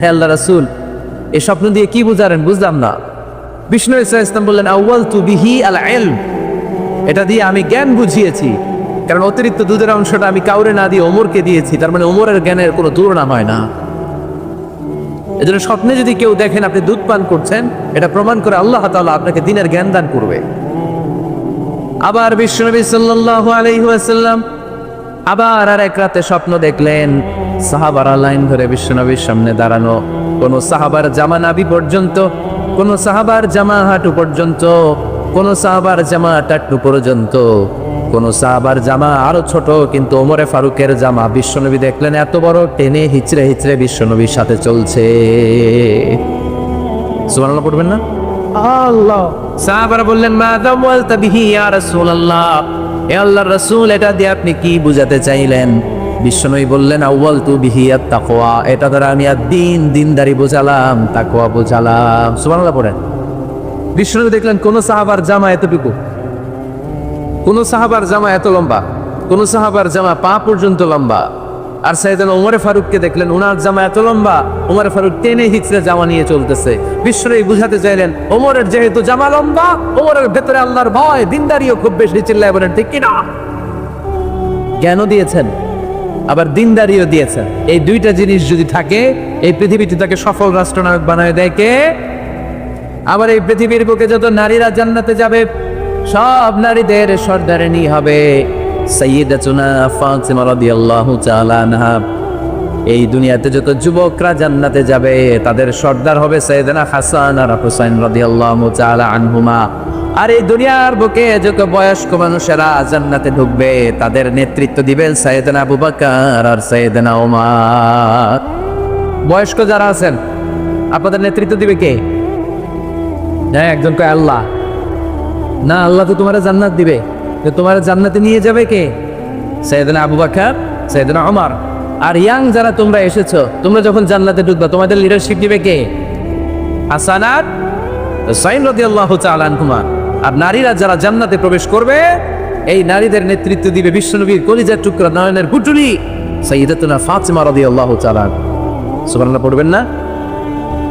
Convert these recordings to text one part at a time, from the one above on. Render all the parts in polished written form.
হে আল্লাহ রাসূল, এই স্বপ্ন দিয়ে কি বুঝালেন বুঝলাম না। বিষ্ণু ইসলাম বললেন, আউয়াল তু বিহি আল ইলম, এটা দিয়ে আমি জ্ঞান বুঝিয়েছি, কারণ অতিরিক্ত দুধের অংশটা আমি কাউরে না দিয়ে ওমরকে দিয়েছি, তার মানে ওমরের জ্ঞানের কোনো তুলনা হয় না। এজন্য স্বপ্নে যদি কেউ দেখেন আপনি দুধ পান করছেন, এটা প্রমাণ করে আল্লাহ তাআলা আপনাকে দ্বীনের জ্ঞান দান করবে। আবার বিশ্বনবী সাল্লাল্লাহু আলাইহি ওয়াসাল্লাম আবার আর এক রাতে স্বপ্ন দেখলেন, সাহাবারা লাইন ধরে বিশ্বনবীর সামনে দাঁড়ানো, কোন সাহাবার জামা নাভি পর্যন্ত, কোন সাহাবার জামা হাঁটু পর্যন্ত, কোন সাহাবার জামা টাট্টু পর্যন্ত, কোন সাহাবার জামা আরো ছোট, কিন্তু ওমরে ফারুকের জামা বিশ্বনবী দেখলেন এত বড়, টেনে হিচড়ে হিচড়ে বিশ্বনবীর সাথে চলছে। সুবহানাল্লাহ পড়বেন না? আল্লাহ। সাহাবারা বললেন, মা দাওয়ালতা বিহি ইয়া রাসূলুল্লাহ, হে আল্লাহর রাসূল, এটা দিয়ে আপনি কি বুঝাতে চাইলেন? বিশ্বনবী বললেন, আউয়ালতু বিহি আত-তাকওয়া, এটা দ্বারা আমি আর দিনদারি বোঝালাম, তাকওয়া বোঝালাম। সুবহানাল্লাহ পড়েন। বিশ্বনবী দেখলেন কোন সাহাবার জামা এতটুকু, কোন সাহাবার জামা এত লম্বা, কোন সাহাবার জামা পা পর্যন্ত লম্বা। আর সাইয়েদনা ওমরে ফারুককে দেখলেন, ওনার জামা এত লম্বা, ওমরে ফারুক টেনে হিচড়ে জামা নিয়ে চলতেছে। বিশ্বনবী বুঝাতে চাইলেন, ওমরের যেহেতু জামা লম্বা, ওমরের ভেতরে আল্লাহর ভয়, দিনদারিও খুব বেশি, চিল্লায় বলেন ঠিক কিনা? জ্ঞানও দিয়েছেন, আবার দিনদারিও দিয়েছেন। এই দুইটা জিনিস যদি থাকে, এই পৃথিবীতে তাকে সফল রাষ্ট্রনায়ক বানায় দেয় কে? আবার এই পৃথিবীর বুকে যত নারীরা জান্নাতে যাবে, সব নারীদের সর্দারিনী হবে সাইয়্যিদাতুনা ফাতিমা রাদিয়াল্লাহু তাআলা আনহা। এই দুনিয়াতে যত যুবকরা জান্নাতে যাবে, তাদের সর্দার হবে সাইয়েদনা হাসান আর হুসাইন রাদিয়াল্লাহু তাআলা আনহুমা। আর এই দুনিয়ার বুকে যত বয়স্ক মানুষেরা জান্নাতে ঢুকবে, তাদের নেতৃত্ব দিবেন সাইয়েদনা আবু বকর আর সাইয়েদনা ওমর। বয়স্ক যারা আছেন, আপনাদের নেতৃত্ব দিবে কে? হ্যাঁ, একজন কয় আল্লাহ। না, আল্লাহ তো তোমার জান্নাত দিবে, তোমার জান্নাতে নিয়ে যাবে কে? সাইয়েদনা আবু বকর, সাইয়েদনা ওমর। আর ইয়াং যারা তোমরা এসেছো, তোমরা যখন জান্নাতে ঢুকবা, তোমাদের লিডারশিপ দিবে কে? হাসান আর হুসাইন রাদিয়াল্লাহু তাআলা আনহুমা। আর নারীরা যারা জান্নাতে প্রবেশ করবে, এই নারীদের নেতৃত্ব দিবে বিশ্বনবীর কলিজার টুকরা, নয়নের পুটুলি সাইয়্যিদাতুনা ফাতিমা রাদিয়াল্লাহু তাআলা। সুবহানাল্লাহ পড়বেন না?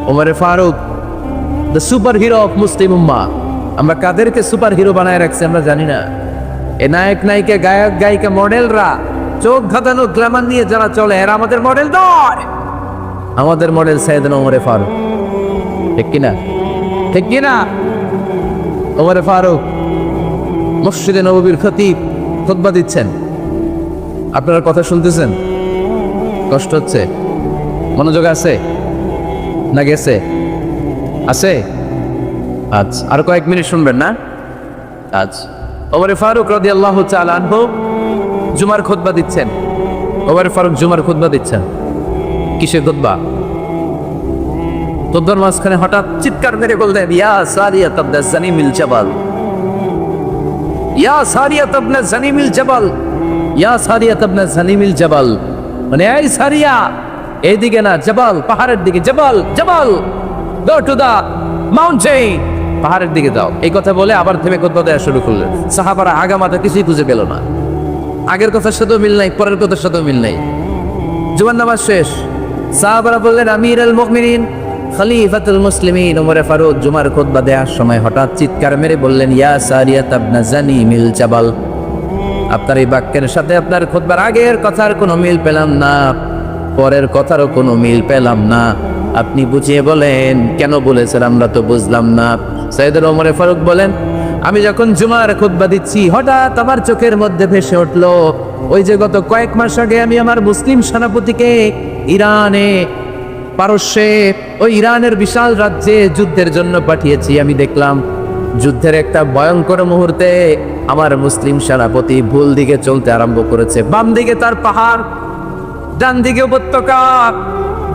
ওমরে Farooq, the super hero of Muslim উম্মাহ। আমরা কাদেরকে সুপার হিরো বানায় রাখছি আমরা জানি না। এ নায়ক নায়িকা, গায়ক গায়িকা, মডেলরা, চোখ ধাঁধানো গ্ল্যামার নিয়ে যারা চলে, এরা আমাদের মডেল নয়। আমাদের মডেল সাইয়েদনা ওমরে ফারুক। ঠিক কিনা? ঠিক কিনা? ওমরে ফারুক মসজিদে নববীর খতিব, খুতবা দিচ্ছেন, আপনারা কথা শুনতেছেন? কষ্ট হচ্ছে? মনোযোগ আছে না গেছে? আছে? আজ আর কয়েক মিনিট শুনবেন না? আজ ওমরে ফারুক রাদিয়াল্লাহু তাআলা আনহু জুমার খুতবা দিচ্ছেন। ওমরে ফারুক জুমার খুতবা দিচ্ছেন। কিসের খুতবা? খুতবার মাঝখানে হঠাৎ চিৎকার মেরে বললেন, ইয়া সারিয়াত ইবনে জানিমিল জাবাল, ইয়া সারিয়াত ইবনে জানিমিল জাবাল, ইয়া সারিয়াত ইবনে জানিমিল জাবাল। মানে এই সারিয়া, এইদিকে না, জাবাল, পাহাড়ের দিকে, জাবাল, জাবাল, গো টু দা মাউন্টেন, পাহাড়ের দিকে যাও। এই কথা বলে আবার থেমে খুতবা দেওয়া শুরু করলেন। সাহাবারা আগামাথা কিছুই খুঁজে পেল না। আগের কথার সাথেও মিল নাই, পরের কথার সাথেও মিল নাই। জুমার নামাজ শেষ। সাহাবারা বললেন, আমিরুল মুমিনিন, খলিফাতুল মুসলিমিন ওমরে ফারুক জুমার খুতবা দেওয়ার সময় হঠাৎ চিৎকার মেরে বললেন, ইয়া সারিয়াত ইবনে জানিমিল জাবাল। আপনার এই বাক্যের সাথে আপনার খুতবার আগের কথার কোনো মিল পেলাম না, পরের কথারও কোনো মিল পেলাম না। আপনি বুঝিয়ে বলেন, কেন বলেছেন আমরা তো বুঝলাম না। সাইয়েদনা ওমরে ফারুক বলেন, আমি যখন জুমার খুতবা দিচ্ছি, হঠাৎ আমার চোখের মধ্যে ভেসে উঠলো, ওই যে গত কয়েক মাস আগে আমি আমার মুসলিম সেনাপতিকে ইরানে, পারস্যে, ওই ইরানের বিশাল রাজ্যে যুদ্ধের জন্য পাঠিয়েছি। আমি দেখলাম যুদ্ধের একটা ভয়ঙ্কর মুহূর্তে আমার মুসলিম সেনাপতি ভুল দিকে চলতে আরম্ভ করেছে। বাম দিকে তার পাহাড়, ডান দিকে উপত্যকা।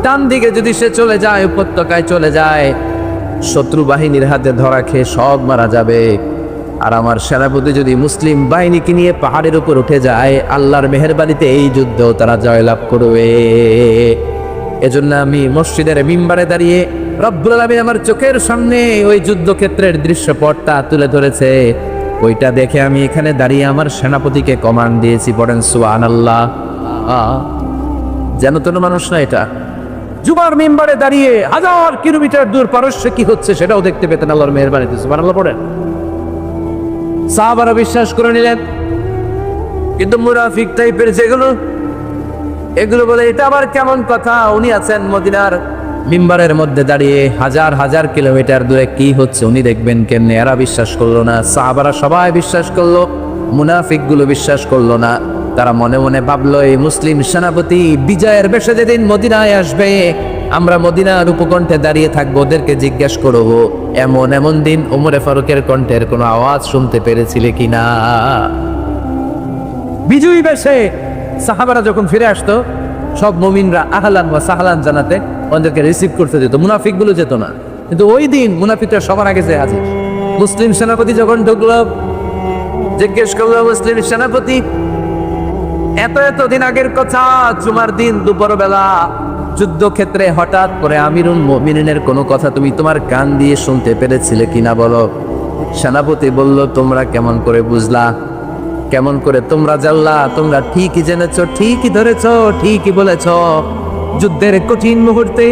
ডান দিকে যদি সে চলে যায়, উপত্যকায় চলে যায়, শত্রু বাহিনীর হাতে ধরা খেয়ে সব মারা যাবে। আর আমার সেনাপতি যদি মুসলিম বাহিনীকে নিয়ে পাহাড়ের উপর উঠে যায়, আল্লাহর মেহেরবানিতে এই যুদ্ধেও তারা জয়লাভ করবে। এজন্য আমি মসজিদের মিম্বারে দাঁড়িয়ে, রব্বুল আলামিন আমার চোখের সামনে ওই যুদ্ধক্ষেত্রের দৃশ্যপটটা তুলে ধরেছে, ওইটা দেখে আমি এখানে দাঁড়িয়ে আমার সেনাপতিকে কমান্ড দিয়েছি। পড়েন সুবহানাল্লাহ। যেন তেন মানুষ না এটা। জুমার মিম্বারে দাঁড়িয়ে 1000 কিলোমিটার দূর পারস্যে কি হচ্ছে সেটাও দেখতে পেতেন আল্লাহর মেহেরবানিতে। সুবহানাল্লাহ পড়েন। সাহাবারা বিশ্বাস করে নিলেন। কিন্তু মুনাফিক টাইপের যেগুলো, এগুলো বলে এটা আবার কেমন কথা, উনি আছেন মদিনার মিম্বারের মধ্যে দাঁড়িয়ে 1000 কিলোমিটার দূরে কি হচ্ছে উনি দেখবেন কেমনে। এরা বিশ্বাস করলো না, সাহাবারা সবাই বিশ্বাস করলো, মুনাফিক গুলো বিশ্বাস করলো না। তারা মনে মনে ভাবলো এই মুসলিম সেনাপতি বিজয়ের বেশে যেদিন মদিনায় আসবে আমরা মদিনার উপকণ্ঠে দাঁড়িয়ে থাকবো, ওদেরকে জিজ্ঞাসা করবো এমন এমন দিন ওমরে ফারুকের কণ্ঠের কোনো আওয়াজ শুনতে পেরেছিলে কিনা। বিজয়ী বেশে সাহাবারা যখন ফিরে আসতো সব মুমিনরা আহলান ওয়া সাহলান জানাতে ওদেরকে রিসিভ করতে যেত, মুনাফিক গুলো যেত না। কিন্তু ওই দিন মুনাফিকরা সবার আগে যে হাজির। মুসলিম সেনাপতি যখন ঢুকলো জিজ্ঞেস করলো, মুসলিম সেনাপতি এত দিন আগের কথা, জুমার দিন দুপুর বেলা যুদ্ধক্ষেত্রে হঠাৎ করে আমিরুল মুমিনিনের কোনো কথা তুমি তোমার কান দিয়ে শুনতে পেরেছিলে কিনা বলো। সেনাপতি বলল, তোমরা কেমন করে বুঝলা, কেমন করে তোমরা জানলা? তোমরা ঠিকই জেনেছ, ঠিকই ধরেছ, ঠিকই বলেছ। যুদ্ধের কঠিন মুহূর্তে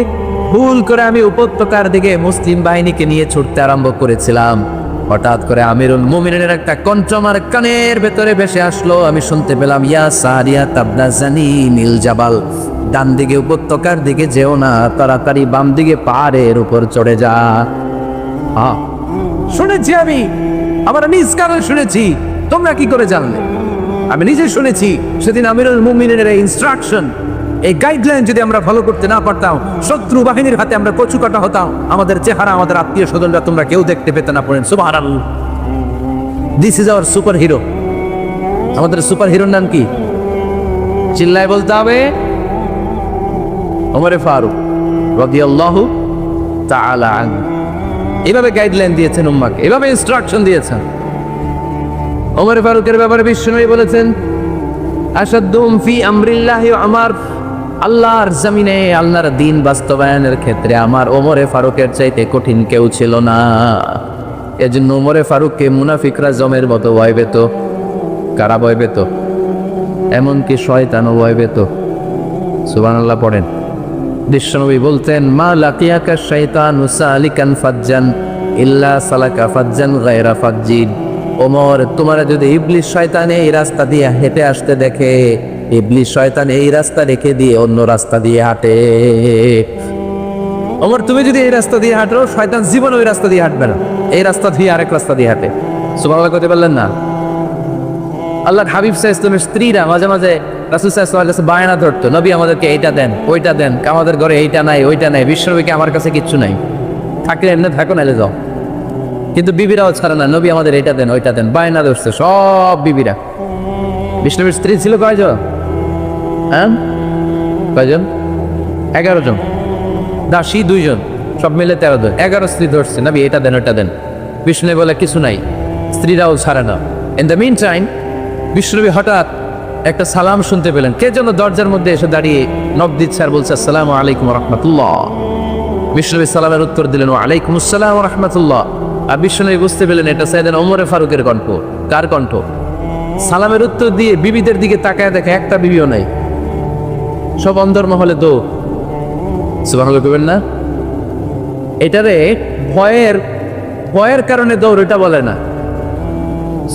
ভুল করে আমি উপত্যকার দিকে মুসলিম বাহিনীকে নিয়ে ছুটতে আরম্ভ করেছিলাম। হঠাৎ করে আমিরুল মুমিনিনের একটা কণ্ঠ আমার কানের ভেতরে ভেসে আসলো। আমি শুনতে পেলাম, ইয়া সারিয়া তাবনা জানি নীল জাবাল, ডান দিকে উপত্যকার দিকে যেও না, তাড়াতাড়ি বাম দিকে পাহাড়ের উপর চড়ে যা। শুনেছি আমি, আমার নিজ কানে শুনেছি, তোমরা কি করে জানলে? আমি নিজে শুনেছি সেদিন আমিরুল মুমিনিনের এই ইনস্ট্রাকশন, এই গাইডলাইন যদি আমরা ফলো করতে না পারতাম, শত্রু বাহিনীর হাতে আমরা কচু কাটা হতাম। আমাদের চেহারা, আমাদের আত্মীয় স্বজনরা তোমরা কেউ দেখতে পেতে না। পড়েন সুবহানাল্লাহ। This is our super hero. আমাদের সুপার হিরোর নাম কি? চিল্লায় বলতে হবে, ওমরে ফারুক রাদিয়াল্লাহু তাআলা আনহু। এভাবে গাইডলাইন দিয়েছেন উম্মাহকে, এভাবে ইনস্ট্রাকশন দিয়েছেন। ওমরে ফারুকের ব্যাপারে বিশ্বনবী বলেছেন, আশাদ্দুম ফি আমরিল্লাহি আমার, আল্লাহর জমিনে আল্লাহর দ্বীন বাস্তবায়নের ক্ষেত্রে আমার ওমরে ফারুকের চাইতে কঠিন কেউ ছিল না। এজন্য ওমরে ফারুককে মুনাফিকরা জমের মতো ভয় পেত। কারা ভয় পেত? এমনকি শয়তানও ভয় পেত। সুবহানাল্লাহ পড়েন। বিশ্বনবী বলতেন, মা লাকিয়াকা শাইতানু সালিকান ফাজ্জান ইল্লা সালাকা ফাজ্জান গায়রা ফাজ্জিন। ওমর, তোমারা যদি ইবলিস শয়তান এই রাস্তা দিয়ে হেঁটে আসতে দেখে, ইবলিস শয়তান এই রাস্তা রেখে দিয়ে অন্য রাস্তা দিয়ে হাঁটে। ওমর, তুমি যদি এই রাস্তা দিয়ে হাঁটো, শয়তান জীবন ওই রাস্তা দিয়ে হাঁটবে না, এই রাস্তা দিয়ে আরেক রাস্তা দিয়ে হাঁটে। সুবহানাল্লাহ করতে পারলেন না? আল্লাহর হাবিব সাল্লাল্লাহু আলাইহি ওয়াসাল্লামের স্ত্রীরা মাঝে মাঝে রাসূল সাল্লাল্লাহু আলাইহি ওয়াসাল্লাম বায়না ধরতো, নবী আমাদেরকে এইটা দেন, ওইটা দেন, আমাদের ঘরে এইটা নাই, ওইটা নাই। বিশ্বনবীকে, আমার কাছে কিচ্ছু নাই, থাকলে এমনি থাকো, নাইলে যাও। কিন্তু বিবিরাও ছাড়ে না, নবী আমাদের এইটা দেন, ওইটা দেন, বায়না ধরছে সব বিবিরা। বিষ্ণুবীর স্ত্রী ছিল কয়জন? হ্যাঁ, কয়জন? 11 জন। দাসী 2 জন, সব মিলে 13 জন। 11 স্ত্রী ধরছে, নবী এটা দেন, ওইটা দেন। বিষ্ণু বলে কিছু নাই, স্ত্রীরাও ছাড়ে না। ইন দ্য মিন টাইম বিষ্ণুবী হঠাৎ একটা সালাম শুনতে পেলেন। কে যেন দরজার মধ্যে এসে দাঁড়িয়ে নক দিচ্ছে আর বলছে, আসসালামু আলাইকুম রাহমাতুল্লাহ। বিষ্ণুবী সালামের উত্তর দিলেন, ওয়ালাইকুম আসসালাম রাহমাতুল্লাহ। আর বিষ্ণুবী বুঝতে পেলেন এটা সাইয়েদনা ওমরে ফারুকের কণ্ঠ। কার কণ্ঠ? সালামের উত্তর দিয়ে বিবিদের দিকে তাকায় দেখে একটা বিবিও নাই, সব অন্তর্মহলে দো। সুবহানাল্লাহ কইবেন না? এটারে ভয়ের কারণে দৌড় এটা বলে না,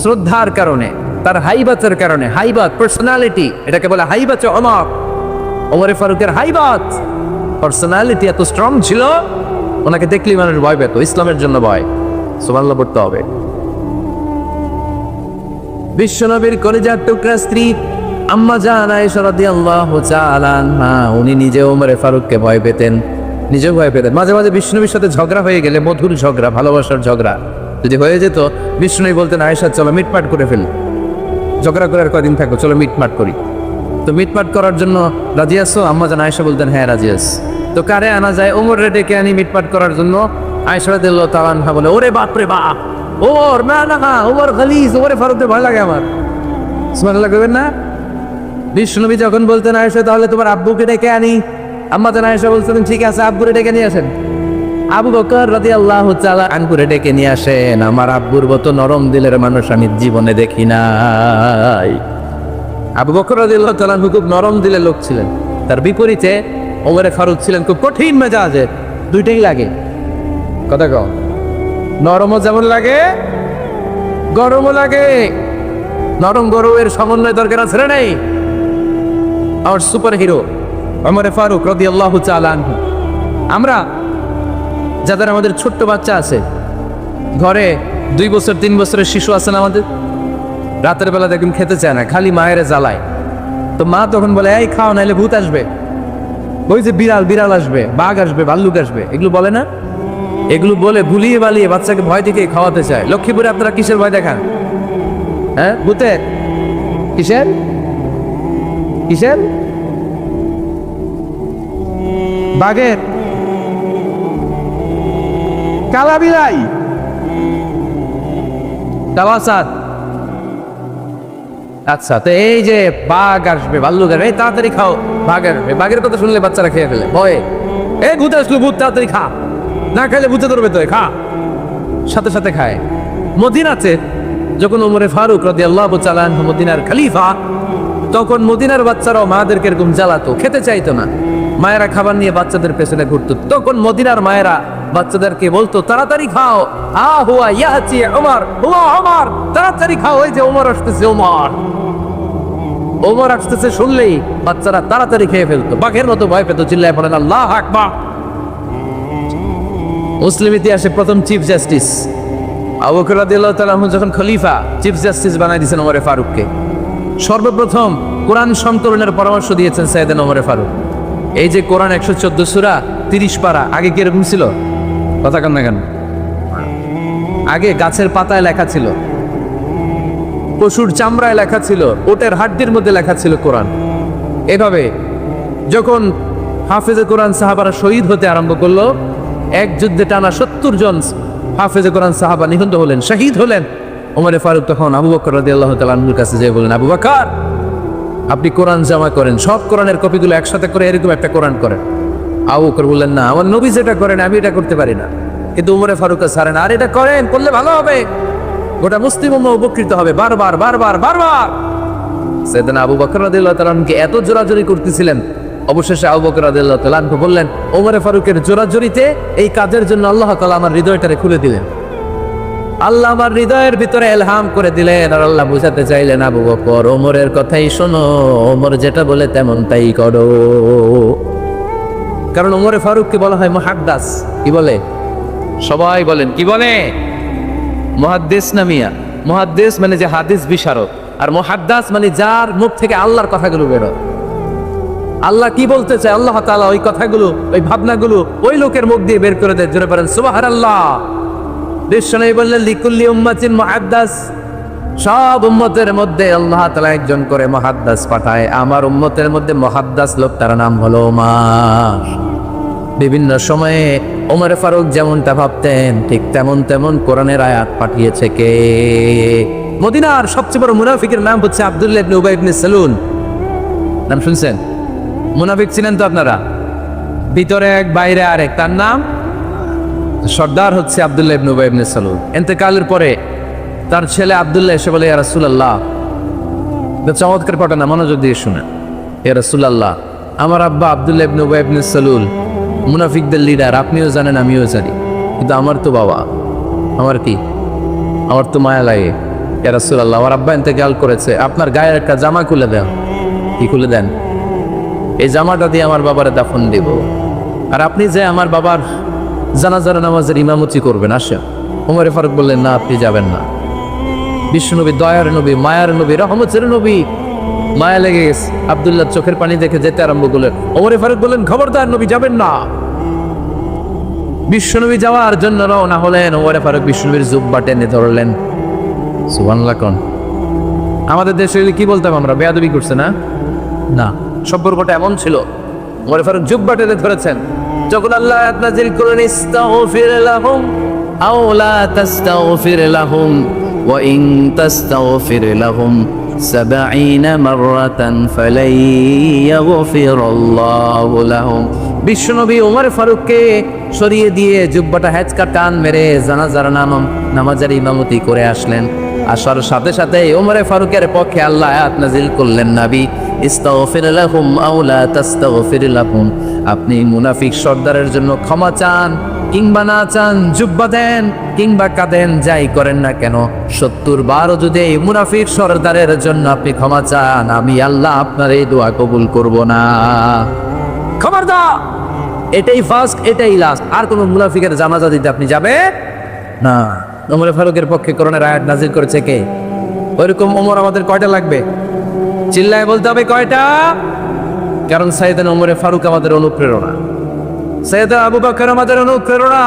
শ্রদ্ধার কারণে, তার হাইবাতের কারণে। হাইবাত, পার্সোনালিটি, এটাকে বলে হাইবাতে ওমর। ওমরে ফারুকের হাইবাত, পার্সোনালিটি এত স্ট্রং ছিল, ওনাকে দেখলেই মানুষ ভয় পেত, ইসলামের জন্য ভয়। সুবহানাল্লাহ পড়তে হবে। বিশ্বনবীর কলিজার টুকরা স্ত্রী আম্মা জান আয়েশা রাদিয়াল্লাহু তাআলা আনহা, উনি নিজে ওমরে ফারুককে ভয় পেতেন, নিজেও ভয় পেতেন। মাঝে মাঝে বিষ্ণুবীর সাথে ঝগড়া হয়ে গেলে, মধুর ঝগড়া, ভালোবাসার ঝগড়া যদি হয়ে যেত, বিষ্ণুবী বলতেন, আয়েশা চলো মিটমাট করে ফেল, ঝগড়া করে আর কয়দিন থাকো, চলো মিটমাট করি। তো মিটমাট করার জন্য রাজি আছো? আম্মা জান আয়েশা বলতেন, হ্যাঁ রাজি আছি। তো কারে আনা যায়? ওমর ডেকে আনি মিটমাট করার জন্য। আয়েশা রাদিয়াল্লাহু তাআলা আনহা বলে, ওরে বাপ রে বাপ, ওমর না না, ওমর গালিজ, ওমরে ফারুককে ভয় লাগে আমার। সুবহানাল্লাহ কইবেন না? বিষ্ণুবী যখন বলতেন, আয়েশা তাহলে তোমার আব্বুকে ডেকে আনি, আম্মা জান আয়েশা বলতেন, ঠিক আছে আব্বুরে ডেকে নিয়ে আসেন। আবু বকর রাদিয়াল্লাহু তাআলা আনহুরে ডেকে নিয়ে আসেন। আমার আব্বুর মতো নরম দিলের মানুষ আমি জীবনে দেখি নাই। আবু বকর রাদিয়াল্লাহু তাআলা আনহু খুব নরম দিলের লোক ছিলেন। তার বিপরীতে ওমরে ফারুক ছিলেন খুব কঠিন মেজাজে, দুইটাই লাগে। কথা কও, নরমও যেমন লাগে গরমও লাগে। নরম গরমের সমন্বয় দরকার আছে না নেই? আমার সুপার হিরো ওমরে ফারুক রাদিয়াল্লাহু তাআলা আনহু। আমরা যাদের আমাদের ছোট্ট বাচ্চা আছে, ঘরে 2 বছর 3 বছরের শিশু আছে না, আমাদের রাতের বেলা দেখুন খেতে চায় না, খালি মায়ের জ্বালায়। তো মা তখন বলে এই খাও নাইলে ভূত আসবে, ওই যে বিড়াল আসবে, বাঘ আসবে, ভাল্লুক আসবে, এগুলো বলে না। এগুলো বলে ভুলিয়ে বালিয়ে বাচ্চাকে ভয় দেখে খাওয়াতে চায়। লক্ষ্মীপুরে আপনারা কিসের ভয় দেখান? হ্যাঁ, ভূতের। কিসের কিসের? বাঘের, কালা বিলাই, কালাসাদ। আচ্ছা, তো এই যে বাঘ আসবে, ভাল্লুক আসবে, এই তাড়াতাড়ি খাও, বাঘ আসবে। বাঘের কথা শুনলে বাচ্চারা খেয়ে ফেলে ভয়ে, এই ভূত আসলো, ভূত তাড়াতাড়ি খা, না খাইলে ভূতে ধরবে, তো খা, সাথে সাথে খায়। মদিনাতে যখন ওমরে ফারুক রাদিয়াল্লাহু তাআলা আনহু মদিনার খলিফা, তখন মদিনার বাচ্চারাও মাদেরকে এরকম জ্বালাতো, খেতে চাইতো না। মায়েরা খাবার নিয়ে বাচ্চাদের পেছনে ঘুরতো। তখন মদিনার মায়েরা বাচ্চাদেরকে বলতো তাড়াতাড়ি খাও, হুয়া ইয়াতি ওমর, হুয়া ওমর, তাড়াতাড়ি খাও, ওই যে ওমর আসতেছে, ওমর আসতেছে শুনলেই বাচ্চারা তাড়াতাড়ি খেয়ে ফেলতো, বাঘের মতো ভয় পেত, চিল্লায় পড়েন আল্লাহু আকবার। মুসলিম ইতিহাসে প্রথম চিফ জাস্টিস আবু বকর রাদিয়াল্লাহু তাআলা আনহু যখন খলিফা, চিফ জাস্টিস বানাই দিয়েছেন ওমরে ফারুককে। সর্বপ্রথম কোরআন সংকলনের পরামর্শ দিয়েছেন সাইয়েদনা ওমরে ফারুক। এই যে কোরআন 114 সূরা 30 পারা, আগে কি এরকম ছিল? কথা কান না কেন? আগে গাছের পাতায় লেখা ছিল, পশুর চামড়ায় লেখা ছিল, ওটের হাড্ডির মধ্যে লেখা ছিল কোরআন। এভাবে যখন হাফেজে কোরআন সাহাবারা শহীদ হতে আরম্ভ করলো, এক যুদ্ধে টানা 70 জন হাফেজে কোরআন সাহাবা নিহত হলেন, শহীদ হলেন। ওমরে ফারুক তখন আবু বকর রাদিয়াল্লাহু তাআলা আনহুর কাছে যেয়ে বলেন, আবু বকর, আপনি কোরআন জমা করেন, সব কোরআনের কপিগুলো একসাথে করে এরকম একটা কোরআন করেন। আবু বকর বললেন, না, আমার নবী যেটা করেন আমি এটা করতে পারি না। কিন্তু ওমরে ফারুক ছাড়েন, আর এটা করেন, করলে ভালো হবে, গোটা মুসলিম উম্মাহ উপকৃত হবে। বারবার বারবার বারবার সাইয়েদনা আবু বকর রাদিয়াল্লাহু তাআলা আনহুকে এত জোরাজুরি করতেছিলেন, অবশেষে আবু বকর রাদিয়াল্লাহু তাআলা আনহু বললেন, ওমরে ফারুকের জোরাজুরিতে এই কাজের জন্য আল্লাহ তাআলা আমার হৃদয়টারে খুলে দিলেন। আল্লাহ আমার হৃদয়ের ভিতরে ইলহাম করে দিলেন, আর আল্লাহ বুঝাতে চাইলেন, আবু বকর, ওমরের কথাই শোনো, ওমর যেটা বলে তেমন তাই করো। কারণ ওমরে ফারুককে বলা হয় মুহাদ্দিস। কি বলে? সবাই বলেন কি বলে? মুহাদ্দিস না মিয়া? মুহাদ্দিস মানে যে হাদিস বিশারদ, আর মুহাদ্দিস মানে যার মুখ থেকে আল্লাহর কথাগুলো বেরোয়। আল্লাহ কি বলতে চায়, আল্লাহ তাআলা ওই কথাগুলো, ওই ভাবনাগুলো ওই লোকের মুখ দিয়ে বের করে দেয়। জোরে বলেন সুবহানাল্লাহ। বিশ্বনবী বললেন, লিকুল্লি উম্মাতিন মুহাদ্দিস, সব উম্মতের মধ্যে আল্লাহ তাআলা একজন করে মুহাদ্দিস পাঠায়। আমার উম্মতের মধ্যে মুহাদ্দিস লোকটার নাম হলো ওমর। বিভিন্ন সময়ে ওমর ফারুক যেমনটা ভাবতেন, ঠিক তেমন কোরআনের আয়াত পাঠিয়েছে কে? মদিনার সবচেয়ে বড় মুনাফিকের নাম হচ্ছে আব্দুল্লাহ ইবনে উবাই ইবনে সালুল। নাম শুনছেন? মুনাফিক ছিলেন তো আপনারা, ভিতরে এক বাইরে আরেক। তার নাম সর্দার হচ্ছে আব্দুল্লাহ ইবনে উবাই ইবনে সালুল। ইন্তেকালের পরে তার ছেলে আব্দুল্লাহ এসে বলে, ইয়া রাসূলুল্লাহ, চমৎকার ঘটনা, মনোযোগ দিয়ে শুনেন। ইয়া রাসূলুল্লাহ, আমার আব্বা আব্দুল্লাহ ইবনে উবাই ইবনে সালুল মুনাফিকদের লিডার, আপনিও জানেন আমিও জানি, কিন্তু আমার তো বাবা, আমার কি, আমার তো মায়া লাগে। ইয়া রাসূলুল্লাহ, আমার আব্বা ইন্তেকাল করেছে, আপনার গায়ের একটা জামা খুলে দেন। কি খুলে দেন? এই জামাটা দিয়ে আমার বাবারে দাফন দেব, আর আপনি যে আমার বাবার জানাজার নামাজের ইমামতি করবেন। আসেন। ওমরে ফারুক বললেন, না, আপনি যাবেন না। বিশ্বনবী দয়ার নবী, মায়ার নবী, রহমতের নবী, মায়া লেগে গেছে। আব্দুল্লাহ চোখের পানি দেখে যেতে আরম্ভ করলেন। ওমরে ফারুক বললেন, খবরদার, নবী যাবেন না। বিশ্বনবী যাওয়ার জন্য রওনা হলেন। ওমরে ফারুক বিশ্বনবীর জুব্বা টেনে ধরলেন। সুবহানাল্লাহ। কোন আমাদের দেশে কি বলতাম আমরা, বেয়াদবি করছে না? না, সম্পর্কটা এমন ছিল। ওমরে ফারুক জুব্বা টেনে ধরেছেন। যখন আল্লাহ আয়াত নাযিল করলেন, ইস্তাগফির লাহুম আও লা তাস্তাগফির লাহুম ওয়া ইন তাস্তাগফির লাহুম 70 মাররাতান ফালাই ইয়াগফিরুল্লাহু লাহুম। বিশ্বনবী ওমর ফারুককে সরিয়ে দিয়ে জুব্বাটা হ্যাচকা টান মেরে জানাজার নামাজের ইমামতি করে আসলেন। আসার সাথে সাথে ওমরে ফারুকের পক্ষে আল্লাহ আয়াত নাযিল করলেন, নবী, ইস্তাগফির লাহুম আও লা তাস্তাগফির লাহুম, আপনি মুনাফিক সর্দারের জন্য ক্ষমা চান কিংবা না চান, জুব্বা দেন কিংবা কাঁদেন, যাই করেন না কেন, 70 বারও যদি এই মুনাফিক সর্দারের জন্য আপনি ক্ষমা চান, আমি আল্লাহ আপনার এই দোয়া কবুল করব না। খবরদার, এটাই ফার্স্ট, এটাই লাস্ট। আর কোন মুনাফিকের জানাজা দিতে আপনি যাবে না। ওমর ফারুকের পক্ষে করোনার আয়াত নাজিল করেছে কে? ওইরকম ওমর আমাদের কয়টা লাগবে? চিল্লায় বলতে হবে কয়টা? কারণ সাইয়েদনা ওমর ফারুক আমাদের অনুপ্রেরণা, সাইয়েদনা আবু বকর আমাদের অনুপ্রেরণা,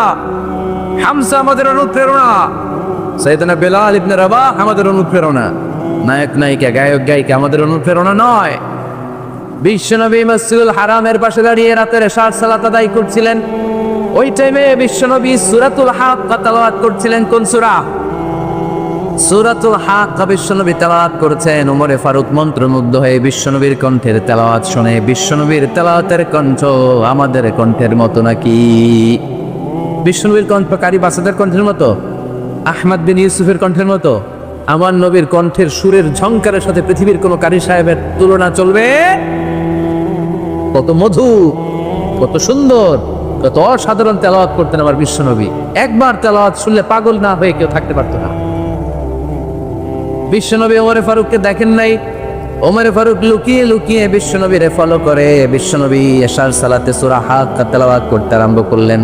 হামজা আমাদের অনুপ্রেরণা, সাইয়েদনা বেলাল ইবনে রাবাহ আমাদের অনুপ্রেরণা। নায়ক নায়িকা, গায়ক গায়িকা আমাদের অনুপ্রেরণা নয়। বিশ্বনবী মসজিদুল হারামের পাশে দাঁড়িয়ে রাতের এশার সালাত আদায় করছিলেন। ওই টাইমে বিশ্বনবী সূরাতুল হাক্কা তেলাওয়াত করছিলেন। কোন সূরা? সূরাতুল হাক্কা বিশ্বনবী তেলাওয়াত করেছেন। ওমর ফারুক মন্ত্রমুগ্ধ হয়ে বিশ্বনবীর কণ্ঠের তেলাওয়াত শুনে, বিশ্বনবীর তেলাওয়াতের কণ্ঠ আমাদের কণ্ঠের মতো নাকি? বিশ্বনবীর কণ্ঠ কারি বাসাদের কণ্ঠের মতো? আহমদ বিন ইউসুফের কণ্ঠের মতো? আমার নবীর কণ্ঠের সুরের ঝংকারের সাথে পৃথিবীর কোন কারি সাহেবের তুলনা চলবে? কত মধু, কত সুন্দর, কত অসাধারণ তেলাওয়াত করতেন আমার বিশ্বনবী। একবার তেলাওয়াত শুনলে পাগল না হয়ে কেউ থাকতে পারতো না। বিশ্বনবী ওমর ফারুককে দেখেন নাই? ওমর ফারুক লুকিয়ে লুকিয়ে বিশ্বনবীরে ফলো করে। বিশ্বনবী এশার সালাতে সূরা হাক্কা তেলাওয়াত করতে আরম্ভ করলেন।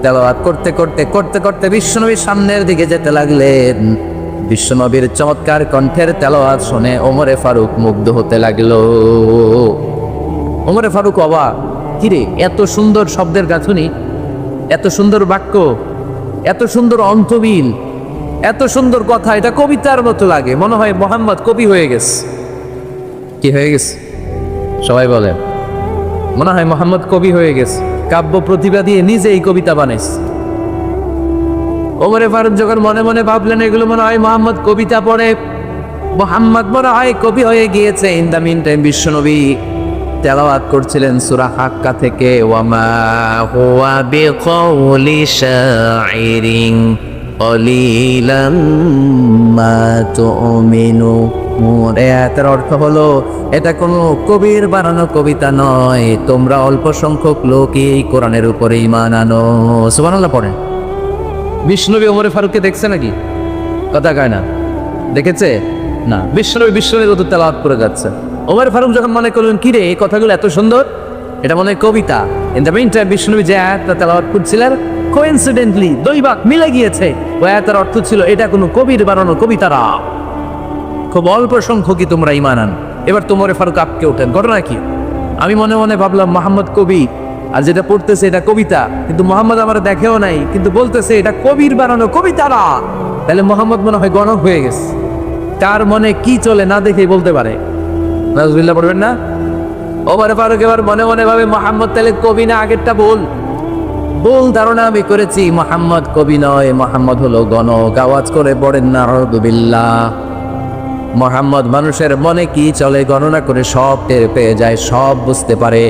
তেলাওয়াত করতে করতে করতে করতে বিশ্বনবী সামনের দিকে যেতে লাগলেন। বিশ্বনবীর চমৎকার কণ্ঠের তেলাওয়াত শুনে ওমর ফারুক মুগ্ধ হতে লাগলো। ওমর ফারুক অবাক, কিরে এত সুন্দর শব্দের গাঁথুনি, এত সুন্দর বাক্য, এত সুন্দর অন্তবিল, এত সুন্দর কথা, এটা কবিতার মতো লাগে। মনে হয় মোহাম্মদ কবি হয়ে গেছে। কি হয়ে গেছে সবাই বলেন? মনে হয় মোহাম্মদ কবি হয়ে গেছে, কাব্য প্রতিভা দিয়ে নিজেই কবিতা বানাইছে। ওমর ফারুক যখন মনে মনে ভাবলেন এগুলো মনে হয় মোহাম্মদ কবিতা পড়ে, মোহাম্মদ মনে হয় কবি হয়ে গিয়েছে। ইন দ্য মিন টাইম বিশ্বনবী তেলাওয়াত করছিলেন সূরা হাক্কা থেকে, ওয়ামা হুয়া বিকাউলি শাইরিন কলিলাম মা তুমিনুন। এর অর্থ হলো এটা কোনো কবির বানানো কবিতা নয়, তোমরা অল্প সংখ্যক লোকই এই কোরআনের উপরে ঈমান আনো। সুবহানাল্লাহ পড়েন। বিষ্ণবী ওমর ফারুককে দেখছে নাকি? কথা কয় না, দেখেছে না? বিষ্ণবী বিষ্ণবীর মতো তেলাওয়াত করে যাচ্ছে। ওমর ফারুক যখন মনে করলেন কিরে এই কথাগুলো এত সুন্দর, এটা মনে হয় কবিতা। ইন দ্য মিন টাইম বিষ্ণবী যে আয়াতটা তেলাওয়াত করছিলেন, কোইন্সিডেন্টলি দৈবাক মিলে গিয়েছে। ওই আয়াতের অর্থ ছিল এটা কোনো কবির বানানো কবিতা না, খুব অল্প সংখ্যকই তোমরা ঈমান আন। এবার তো ওমর ফারুক আপকে ওঠেন, ঘটনা কি? আমি মনে মনে ভাবলাম মোহাম্মদ কবি, আর যেটা পড়তেছে এটা কবিতা, কিন্তু মোহাম্মদ আমার দেখেও নাই, কিন্তু বলতেছে এটা কবির বানানো কবিতা না। তাহলে মোহাম্মদ মনে হয় গণক হয়ে গেছে। তার মনে কি চলে না দেখেই বলতে পারে। নাউজুবিল্লাহ পড়বেন না? ওমর ফারুক এবার মনে মনে ভাবে মোহাম্মদ তাহলে কবি না, আগেরটা ভুল ধারণা আমি করেছি। মোহাম্মদ কবি নয়, মোহাম্মদ হলো গণক। আওয়াজ করে পড়েন না আউযুবিল্লাহ। মোহাম্মদ মানুষের মনে কি চলে গণনা করে সব টের পেয়ে যায়, সব বুঝতে পারে।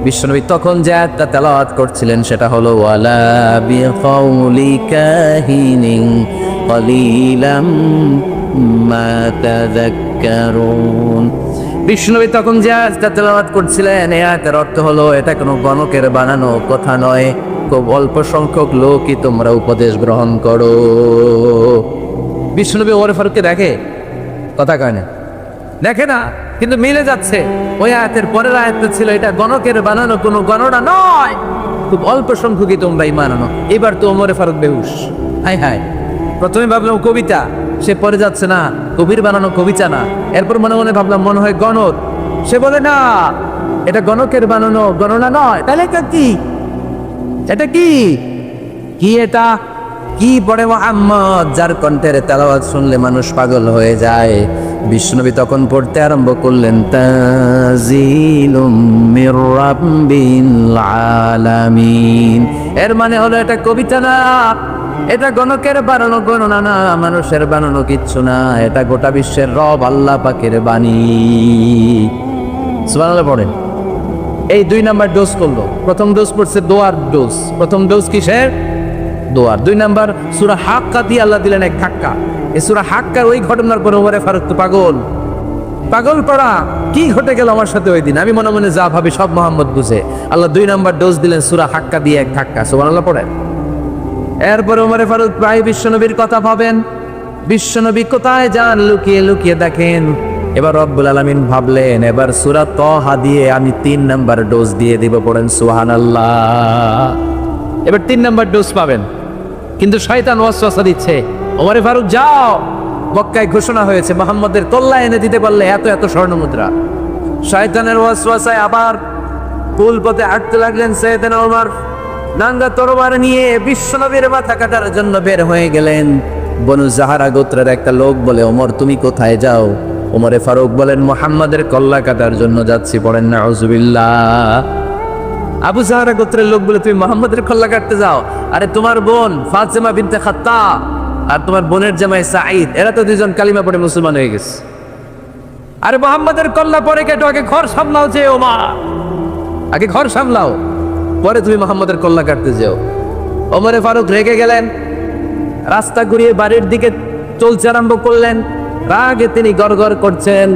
বিশ্বনবী তখন যে আয়াতটা তেলাওয়াত করছিলেন সেটা হলো ওয়ালা বিকাউলি কাহিনিন কলিলাম মা তাযাক্কারুন। বিষ্ণুবী তখন যে আয়াতটা তেলাওয়াত করছিলেন, এই আয়াতের অর্থ হলো এটা কোনো গণকের বানানো কথা নয়, খুব অল্প সংখ্যক লোকই তোমরা উপদেশ গ্রহণ করো। বিষ্ণুবী ওমর ফারুককে দেখে? কথা কয় না, দেখে না, কিন্তু মিলে যাচ্ছে। ওই আয়াতের পরের আয়াতটা ছিল এটা গণকের বানানো কোনো গণনা নয়, খুব অল্প সংখ্যকই তোমরা ঈমান আনো। এবার তো ওমর ফারুক বেহুশ। হায় হায়, প্রথমে ভাবলাম কবিতা, সে পরে যাচ্ছে না কবির বানানো কবিতা না। এরপর মনে মনে ভাবলাম মনে হয় গণক, সে বলে না এটা গণকের বানানো গণনা নয়। তাহলে এটা কি? এটা কি কি এটা কি পড়ে মুহাম্মদ, যার কণ্ঠের তেলাওয়াত শুনলে মানুষ পাগল হয়ে যায়। বিশ্বনবী তখন পড়তে আরম্ভ করলেন তানজিলুম মির রাব্বিল আলামিন। এর মানে হলো এটা কবিতা না, এটা গণকের বানানো গণনা না, মানুষের বানানো কিচ্ছু না, এটা গোটা বিশ্বের রব আল্লাহ পাকের বাণী। সুবহানাল্লাহ পড়েন। এই 2 নাম্বার ডোজ করলো। প্রথম ডোজ পড়ছে দোয়ার ডোজ। প্রথম ডোজ কিসের? দোয়ার। 2 নাম্বার সূরা হাক্কা দিয়ে আল্লাহ দিলেন এক ধাক্কা। এই সূরা হাক্কার ওই ঘটনার পর ওমর ফারুক তো পাগল। পাগল পাড়া কি ঘটে গেল আমার সাথে ওই দিন। আমি মনে মনে যা ভাবি সব মোহাম্মদ বুঝে। আল্লাহ 2 নাম্বার ডোজ দিলেন সূরা হাক্কা দিয়ে, এক ধাক্কা। সুবহানাল্লাহ পড়েন। এরপরে ওমরে ফারুক ভাই বিশ্বনবীর কথা ভাবেন, বিশ্বনবী কোথায় যান লুকিয়ে লুকিয়ে দেখেন। এবার রব্বুল আলামিন ভাবলেন এবার সূরা তাহা দিয়ে আমি 3 নাম্বার ডোজ দিয়ে দিব। পড়েন সুবহানাল্লাহ। এবার 3 নাম্বার ডোজ পাবেন। কিন্তু শয়তান ওয়াসওয়াসা দিচ্ছে, ওমরে ফারুক যাও, মক্কায় ঘোষণা হয়েছে মুহাম্মদের কল্লা এনে দিতে পারলে এত এত স্বর্ণ মুদ্রা। শয়তানের ওয়াসওয়াসায় আবার কুল পথে হাঁটতে লাগলেন সাইয়েদনা ওমর। নাঙ্গা তরবারি নিয়ে বিশ্বনবীর মাথা কাটার জন্য বের হয়ে গেলেন। বনু জাহারা গোত্রের একটা লোক বলে, ওমর তুমি কোথায় যাও? ওমরে ফারুক বলেন, মুহাম্মাদের কল্লা কাটার জন্য যাচ্ছি। পড়েন নাউজুবিল্লাহ। আবু জাহারা গোত্রের লোক বলে, তুমি মুহাম্মাদের কল্লা কাটতে যাও? আরে তোমার বোন ফাতেমা বিনতে খাত্তাব আর তোমার বোনের জামাই সাঈদ, এরা তো দুজন কালিমা পড়ে মুসলমান হয়ে গেছে। আরে মুহাম্মাদের কল্লা পরে কেটো, আগে ঘর সামলাও। যে ওমর আগে ঘর সামলাও, পরে তুমি মুহাম্মাদের কল্লা কাটতে যাও। ওমরে ফারুক রেগে গেলেন, রাস্তা ঘুরিয়ে বাড়ির দিকে চলতে আরম্ভ করলেন। রাগে তিনি গড়গড় করছেন।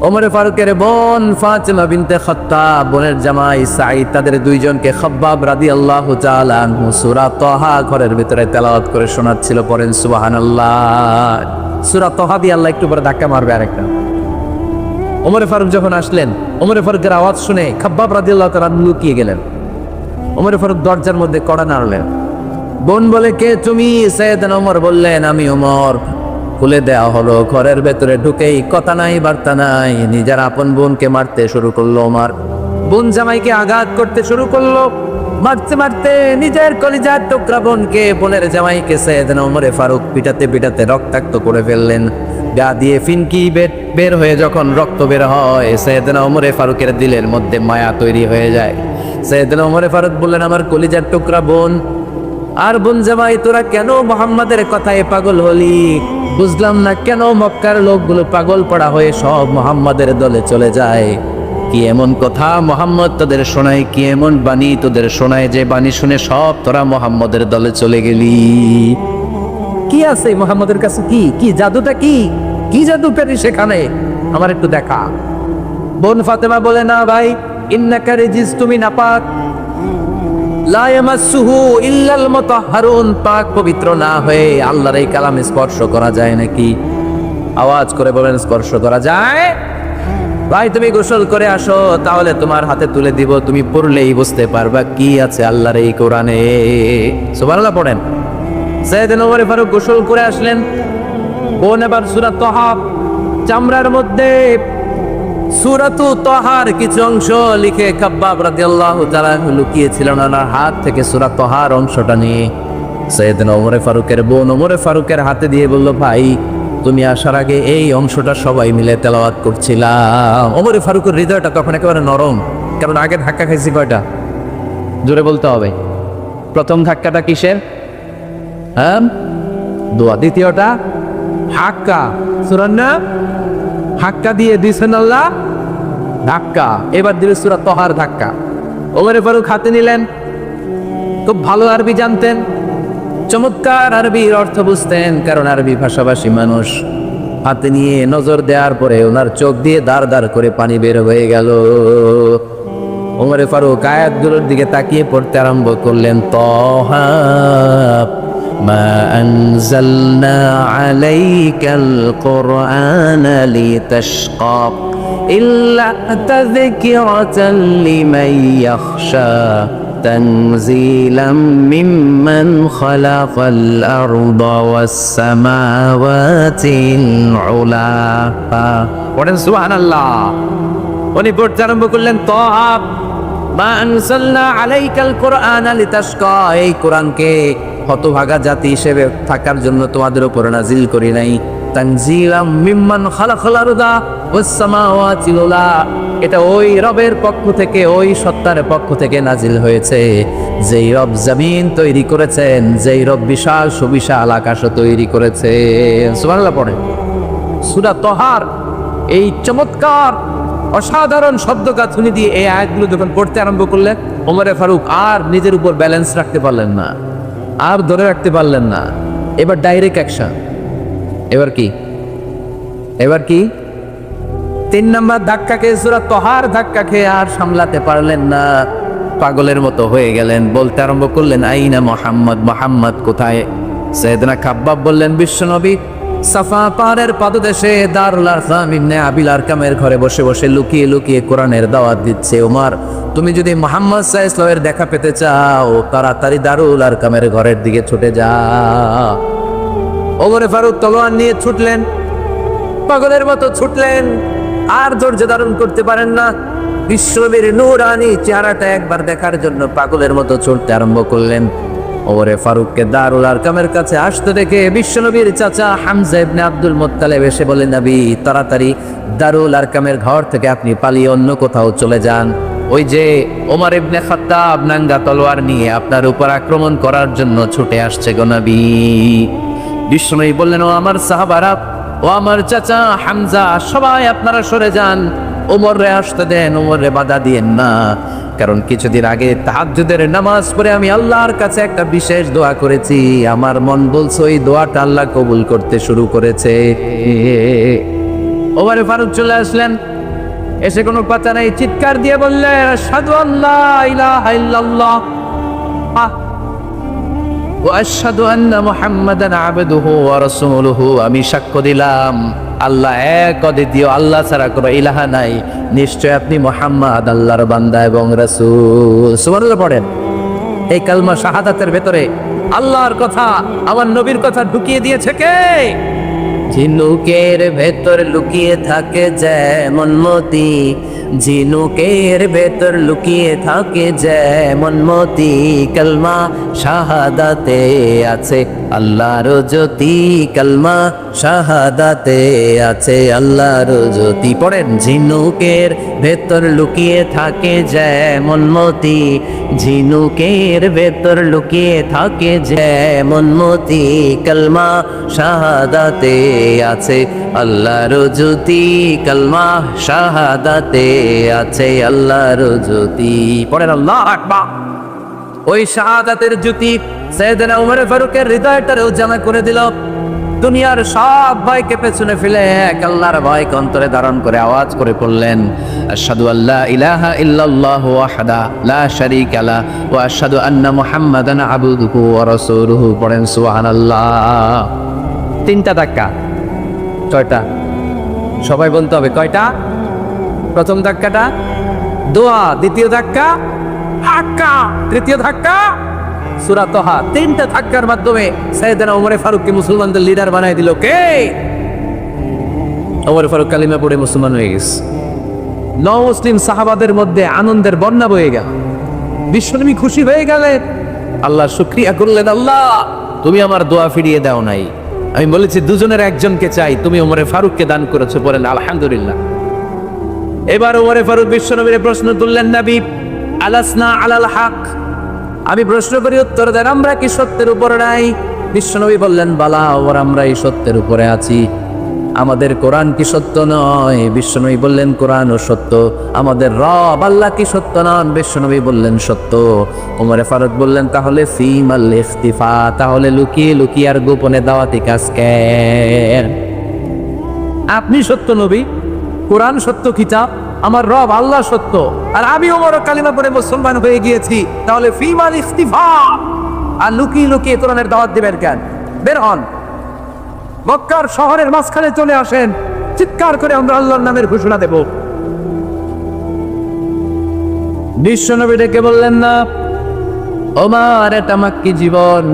ওমরে ফারুকের বোন ফাতেমা বিনতে খাত্তাব, বোনের জামাই সাঈদ, তাদের দুইজনকে খাব্বাব রাদিয়াল্লাহু তাআলা আনহু সূরা তাহা ঘরের ভিতরে তেলাওয়াত করে শোনাচ্ছিল। পড়েন সুবহানাল্লাহ। সূরা তাহা দিয়ে আল্লাহ একটু পরে ধাক্কা মারবে আরেকটা। ওমরে ফারুক যখন আসলেন, ওমরে ফারুকের আওয়াজ শুনে খাব্বাব রাদিয়াল্লাহু তাআলা লুকিয়ে গেলেন। ওমরে ফারুক দরজার মধ্যে কড়া নাড়লেন। বোন বলে, কে তুমি? সাইয়েদনা ওমর বললেন, আমি ওমর। খুলে দেওয়া হলো। ঘরের ভেতরে ঢুকেই কথা নাই বার্তা নাই, নিজের আপন বোনকে মারতে শুরু করলো ওমর। বোন জামাইকে আঘাত করতে শুরু করলো। মারতে মারতে নিজের কলিজার টুকরা বোনকে, বোনের জামাইকে সাইয়েদনা ওমরে ফারুক পিটাতে পিটাতে রক্তাক্ত করে ফেললেন। গা দিয়ে ফিনকি বের হয়ে যখন রক্ত বের হয়, সাইয়েদনা ওমরে ফারুকের দিলের মধ্যে মায়া তৈরি হয়ে যায়। সাইয়েদনা ওমরে ফারুক বললেন, আমার কলিজার টুকরা বোন আর বোন জামাই, তোরা কেন মুহাম্মাদের কথায় পাগল হলি? বুঝলাম না কেন মক্কার লোকগুলো পাগল পড়া হয়ে সব মুহাম্মাদের দলে চলে যায়। কি এমন কথা মুহাম্মদ তোদের শোনায়? কি এমন বাণী তোদের শোনায় যে বাণী শুনে সব তোরা মুহাম্মাদের দলে চলে গেলি? কি আছে মুহাম্মাদের কাছে? কি কি জাদুটা? কি কি জাদু পেরি সেখানে? আমার একটু দেখা। বোন ফাতেমা বলে, না ভাই, ইন্নাকা রিজিস, তুমি নাপাক। লা ইয়ামাসসুহু ইল্লাল মুতাহহারুন, পাক পবিত্র না হয়ে আল্লাহর এই কালামে স্পর্শ করা যায় নাকি? আওয়াজ করে বলেন, স্পর্শ করা যায়? ভাই তুমি গোসল করে আসো, তাহলে তোমার হাতে তুলে দিব, তুমি পড়লেই বুঝতে পারবা কি আছে আল্লাহর এই কোরআনে। সুবহানাল্লাহ পড়েন। সাইয়েদনা ওমর ফারুক গোসল করে আসলেন। বোন এবার সূরা তাহা চামড়ার মধ্যে সূরাতু তাহার কিছু অংশ লিখে খাব্বাব রাদিয়াল্লাহু তাআলা লুকিয়েছিলেন ওনার হাত থেকে। সূরা তাহার অংশটা নিয়ে সাইয়েদনা ওমরে ফারুকের বোন ওমরে ফারুকের হাতে দিয়ে বলল, ভাই তুমি আসার আগে এই অংশটা সবাই মিলে তেলাওয়াত করছিলাম। ওমরে ফারুকের হৃদয়টা তখন একেবারে নরম, কারণ আগে ধাক্কা খাইছি কয়টা? জোরে বলতে হবে। প্রথম ধাক্কাটা কিসের? হ্যাঁ, দোয়া। দ্বিতীয়টা হাক্কা, সূরার নাম হাক্কা দিয়ে দিয়েছেন আল্লাহ ধাক্কা। এবার দিল সূরা তাহার ধাক্কা। ওমরে ফারুক হাতে নিলেন। খুব ভালো আরবি জানতেন, চমৎকার আরবির অর্থ বুঝতেন, কারণ আরবি ভাষাভাষী মানুষ। হাতে নিয়ে নজর দেওয়ার পরে ওনার চোখ দিয়ে দাঁড় দাঁড় করে পানি বের হয়ে গেল। ওমরে ফারুক আয়াতগুলোর দিকে তাকিয়ে পড়তে আরম্ভ করলেন। তাহা মা আনজালনা আলাইকাল কুরআনা লিতাশকা ইল্লা তাযকিরাতান লিমান ইয়াখশা তানজিলাম মিম্মান খালাকাল আরদা ওয়াস সামাওয়াতিল উলা। পড়েন সুবহানাল্লাহ। উনি পড়তে আরম্ভ করলেন, তাহা মা আনজালনা আলাইকাল কুরআনা লিতাশকা, এই কোরআনকে হতভাগা জাতি হিসেবে থাকার জন্য তোমাদের উপর নাজিল করি নাই। তানজিলাম মিম্মান খালাকাল আরদা ওয়াস সামাওয়াতিল উলা, এটা ওই রবের পক্ষ থেকে, ওই সত্তার পক্ষ থেকে নাজিল হয়েছে যেই রব জমিন তৈরি করেছেন, যেই রব বিশাল সুবিশাল আকাশ তৈরি করেছে। সুবহানাল্লাহ পড়ে। সূরা তাহার এই চমৎকার অসাধারণ শব্দ গাঁথুনি দিয়ে এই আয়াতগুলো যখন পড়তে আরম্ভ করলেন, ওমরে ফারুক আর নিজের উপর ব্যালেন্স রাখতে পারলেন না, আর ধরে রাখতে পারলেন না। এবার ডাইরেক্ট অ্যাকশন। এবার কি? এবার কি? তিন নম্বর ধাক্কা খেয়ে সূরা তহার ধাক্কা খেয়ে আর সামলাতে পারলেন না, পাগলের মতো হয়ে গেলেন, বলতে আরম্ভ করলেন আইনা মোহাম্মদ, মোহাম্মদ কোথায়? সাইয়েদনা খাব্বাব বললেন বিশ্বনবী সাফা পাহাড়ের পাদদেশে দারুল আরকাম ইবনে আবিল আরকামের ঘরে বসে বসে লুকিয়ে লুকিয়ে কোরআনের দাওয়াত দিচ্ছে। ওমর, তুমি যদি মুহাম্মদ সাল্লাল্লাহু আলাইহি ওয়াসাল্লামের দেখা পেতে চাও তাড়াতাড়ি দারুল আরকামের ঘরের দিকে ছুটে যাও। ওমরে ফারুক তলোয়ার নিয়ে ছুটলেন, পাগলের মতো ছুটলেন, আর ধৈর্য ধারণ করতে পারেন না। বিশ্বনবীর নূরানি চেহারাটা একবার দেখার জন্য পাগলের মতো ছুটতে আরম্ভ করলেন। ওমরে ফারুককে দারুল আরকামের কাছে আসতে দেখে বিশ্বনবীর চাচা হামজা ইবনে আব্দুল মুত্তালিব এসে বলে, নবী তাড়াতাড়ি দারুল আরকামের ঘর থেকে আপনি পালিয়ে অন্য কোথাও চলে যান। ওই যে ওমর ইবনে খাত্তাব নাঙ্গা তলোয়ার নিয়ে আপনার উপর আক্রমণ করার জন্য ছুটে আসছে গো নবী। বিশ্বনবী বললেন, ও আমার সাহাবারা, ও আমার চাচা হামজা, সবাই আপনারা সরে যান, ওমরে আসতে দেন, ওমরে বাধা দিয়েন না। কারণ কিছুদিন আগে তাহাজ্জুদের নামাজ পড়ে আমি আল্লাহর কাছে একটা বিশেষ দোয়া করেছি, আমার মন বলছে ওই দোয়াটা আল্লাহ কবুল করতে শুরু করেছে। ওমরে ফারুক চলে আসলেন, এসে কোনো কথা নাই, চিৎকার দিয়ে বললেন আশহাদু আল্লা ইলাহা ইল্লাল্লাহ ওয়া আশহাদু আন্না মুহাম্মাদান আবদুহু ওয়া রাসূলুহু। আমি সাক্ষ্য দিলাম আল্লাহ এক, অদ্বিতীয়, আল্লাহ ছাড়া কোনো ইলাহা নাই, নিশ্চয় আপনি মুহাম্মদ আল্লাহর বান্দা এবং রাসূল। সুবহানাল্লাহ পড়েন। এই কালমা শাহাদাতের ভেতরে আল্লাহর কথা, আমার নবীর কথা ঢুকিয়ে দিয়েছে কে? ঝিনুকের ভেতর লুকিয়ে থাকে যেমন মতি, ঝিনুকের ভেতর লুকিয়ে থাকে যেমন মতি, কালমা শাহাদাতে আছে আল্লাহর জ্যোতি, কালমা শাহাদাতে আছে আল্লাহর জ্যোতি। পড়েন, ঝিনুকের ভেতর লুকিয়ে থাকে যেমন মতি, ঝিনুকের ভেতর লুকিয়ে থাকে যেমন মতি, কালমা শাহাদাতে আছে আল্লাহর জ্যোতি, কালমা শাহাদাতে আছে আল্লাহর জ্যোতি। পড়েন আল্লাহু আকবার। ওই শাহাদাতের জ্যোতি সাইয়েদনা ওমর ফারুকের হৃদয়টারেও জানা করে দিল। দুনিয়ার সব ভয়কে পেছনে ফেলে এক আল্লাহর ভয়কে অন্তরে ধারণ করে আওয়াজ করে পড়লেন আশহাদু আল্লা ইলাহা ইল্লাল্লাহু ওয়াহদা লা শারীকা লা ওয়া আশহাদু আন্না মুহাম্মাদান আবদুহু ওয়া রাসূলুহু। পড়েন সুবহানাল্লাহ। তিনটা ধাক্কা, ছয়টা, সবাই বলতে হবে কয়টা? প্রথম ধাক্কাটা দোয়া, দ্বিতীয় ধাক্কা হাক্কা, তৃতীয় ধাক্কা সূরা তাহা। তিনটা ধাক্কার মাধ্যমে সাইয়েদনা ওমরে ফারুককে মুসলমানদের লিডার বানায় দিল কে? ওমরে ফারুক কালিমা পড়ে মুসলমান হয়ে গেছে। মুসলিম সাহাবাদের মধ্যে আনন্দের বন্যা বয়ে গেল। বিশ্বনবী খুশি হয়ে গেলেন, আল্লাহর শুকরিয়া করলেন, আল্লাহ তুমি আমার দোয়া ফিরিয়ে দাও নাই, আমি বলেছি দুজনের একজনকে চাই, তুমি ওমরে ফারুককে দান করেছো। বলেন আলহামদুলিল্লাহ। এবার ওমরে ফারুক বিশ্বনবীর প্রশ্ন তুললেন, নবী আলাসনা আলাল হক, আমি প্রশ্ন করি উত্তর দেন, আমরা কি সত্যের উপরে নাই? বিশ্বনবী বললেন, বালা ওর আমরা এই সত্যের উপরে আছি, আমাদের কোরআন কি সত্য নয়? বিশ্বনবী বললেন কোরআনও সত্য। আমাদের রব আল্লাহ কি সত্য নন? বিশ্বনবী বললেন সত্য। ওমরে ফারুক বললেন, তাহলে ফিমাল ইখতিফা, তাহলে লুকিয়ে লুকিয়ে আর গোপনে দাওয়াতি কাজ কেন? আপনি সত্য নবী, কোরআন সত্য কিতাব, আমার রব আল্লাহ সত্য, আর আমি ওমর কালিমা পড়ে মুসলমান হয়ে গিয়েছি, তাহলে ফিমাল ইখতিফা, আর লুকিয়ে লুকিয়ে কোরআনের দাওয়াত দিবেন কেন? বের হন, মক্কার শহরের মাঝখানে চলে আসেন, চিৎকার করে আমরা আল্লাহর নামের ঘোষণা দেব। বিশ্বনবী ডেকে বললেন, না ওমর এটা মাক্কি জীবন,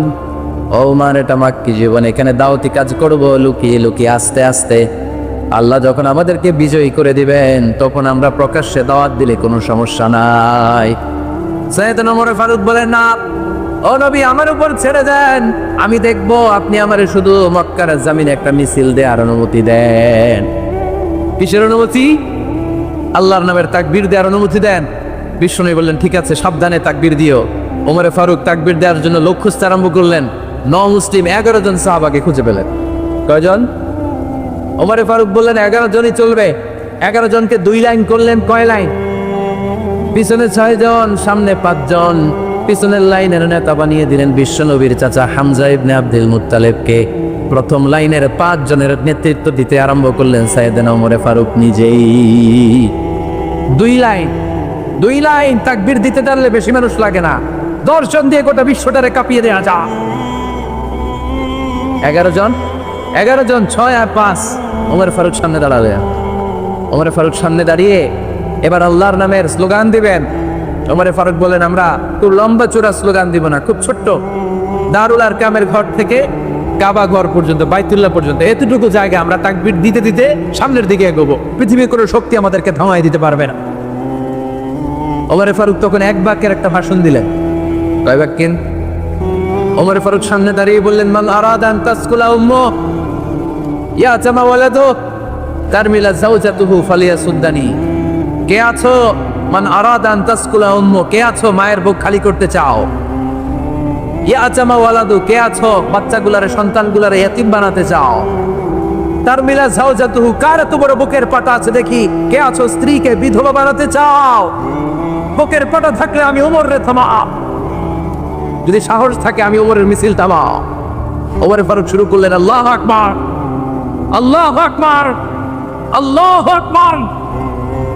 ওমর এটা মাক্কি জীবন, এখানে দাওয়াতি কাজ করব লুকিয়ে লুকিয়ে আস্তে আস্তে। আল্লাহ যখন আমাদেরকে বিজয়ী করে দিবেন তখন আমরা প্রকাশ্যে দাওয়াত দিলে কোনো সমস্যা নাই। সাইয়েদনা ওমর ফারুক বলেন, না ও নবী আমার উপর ছেড়ে দেন, আমি দেখব আপনি আমারে শুধু মক্কার জমিনে একটা মিছিল দেওয়ার অনুমতি দেন। কিসের অনুমতি? আল্লাহর নামের তাকবীর দেওয়ার অনুমতি দেন। বিশ্বনবী বললেন, ঠিক আছে, সাবধানে তাকবীর দিও। ওমরে ফারুক তাকবীর দেওয়ার জন্য লোক খুঁজতে আরম্ভ করলেন। মুসলিম 11 জন সাহাবাকে খুঁজে পেলেন। কয়জন? ওমরে ফারুক বললেন 11 জনই চলবে। 11 জনকে 2 লাইন করলেন। কয় লাইন? পিছনে 6 জন, সামনে 5 জন। পিছনের লাইনের নেতা বানিয়ে দিলেন বিশ্বনবীর চাচা হামজা ইবনে আব্দুল মুত্তালিবকে। প্রথম লাইনের 5 জনের নেতৃত্ব দিতে আরম্ভ করলেন সাইয়েদনা ওমর ফারুক নিজেই। 2 লাইন তাকবীর দিতে পারলে বেশি মানুষ লাগে না, 10 জন দিয়ে গোটা বিশ্বটারে কাঁপিয়ে দেওয়া যা। 11 জন 6 আর 5 ওমর ফারুক সামনে দাঁড়ালেন। ওমর ফারুক সামনে দাঁড়িয়ে এবার আল্লাহর নামের স্লোগান দিবেন। ওমর ফারুক বলেন, আমরা খুব লম্বা চূড়া স্লোগান দিব না, খুব ছোট্ট, দারুল আরকামের ঘর থেকে কাবা ঘর পর্যন্ত, বাইতুল্লাহ পর্যন্ত এতটুকু জায়গা আমরা তাকবীর দিতে দিতে সামনের দিকে এগোবো, পৃথিবীর কোনো শক্তি আমাদেরকে থামাই দিতে পারবে না। ওমর ফারুক তখন 1 বাক্যের একটা ভাষণ দিলেন। কয় বাক্যের? ওমর ফারুক সামনে দাঁড়িয়ে বললেন, মান আরাদা আন তাসকুলা উম্মু ইয়াতামা ওয়ালাদু তারমিলা যাওজাতুহু ফালিয়াসুদ্দানি। কে আছো? মান আরাদা আন তাসকুলা উম্মু, কে আছো মায়ের বুক খালি করতে চাও? ইয়াতামা ওয়ালাদু, কে আছো বাচ্চাগুলারে, সন্তানগুলারে ইয়াতিম বানাতে চাও? তারমিলা যাওজাতুহু, কার এত বড় বুকের পাটা আছে দেখি, কে আছো স্ত্রীকে বিধবা বানাতে চাও? বুকের পাটা থাকলে আমি ওমরের থামা, যদি সাহস থাকে আমি ওমরের মিছিল থামা। ওমর ফারুক শুরু করলেন, আল্লাহু আকবার, আল্লাহু আকবার, আল্লাহু আকবার।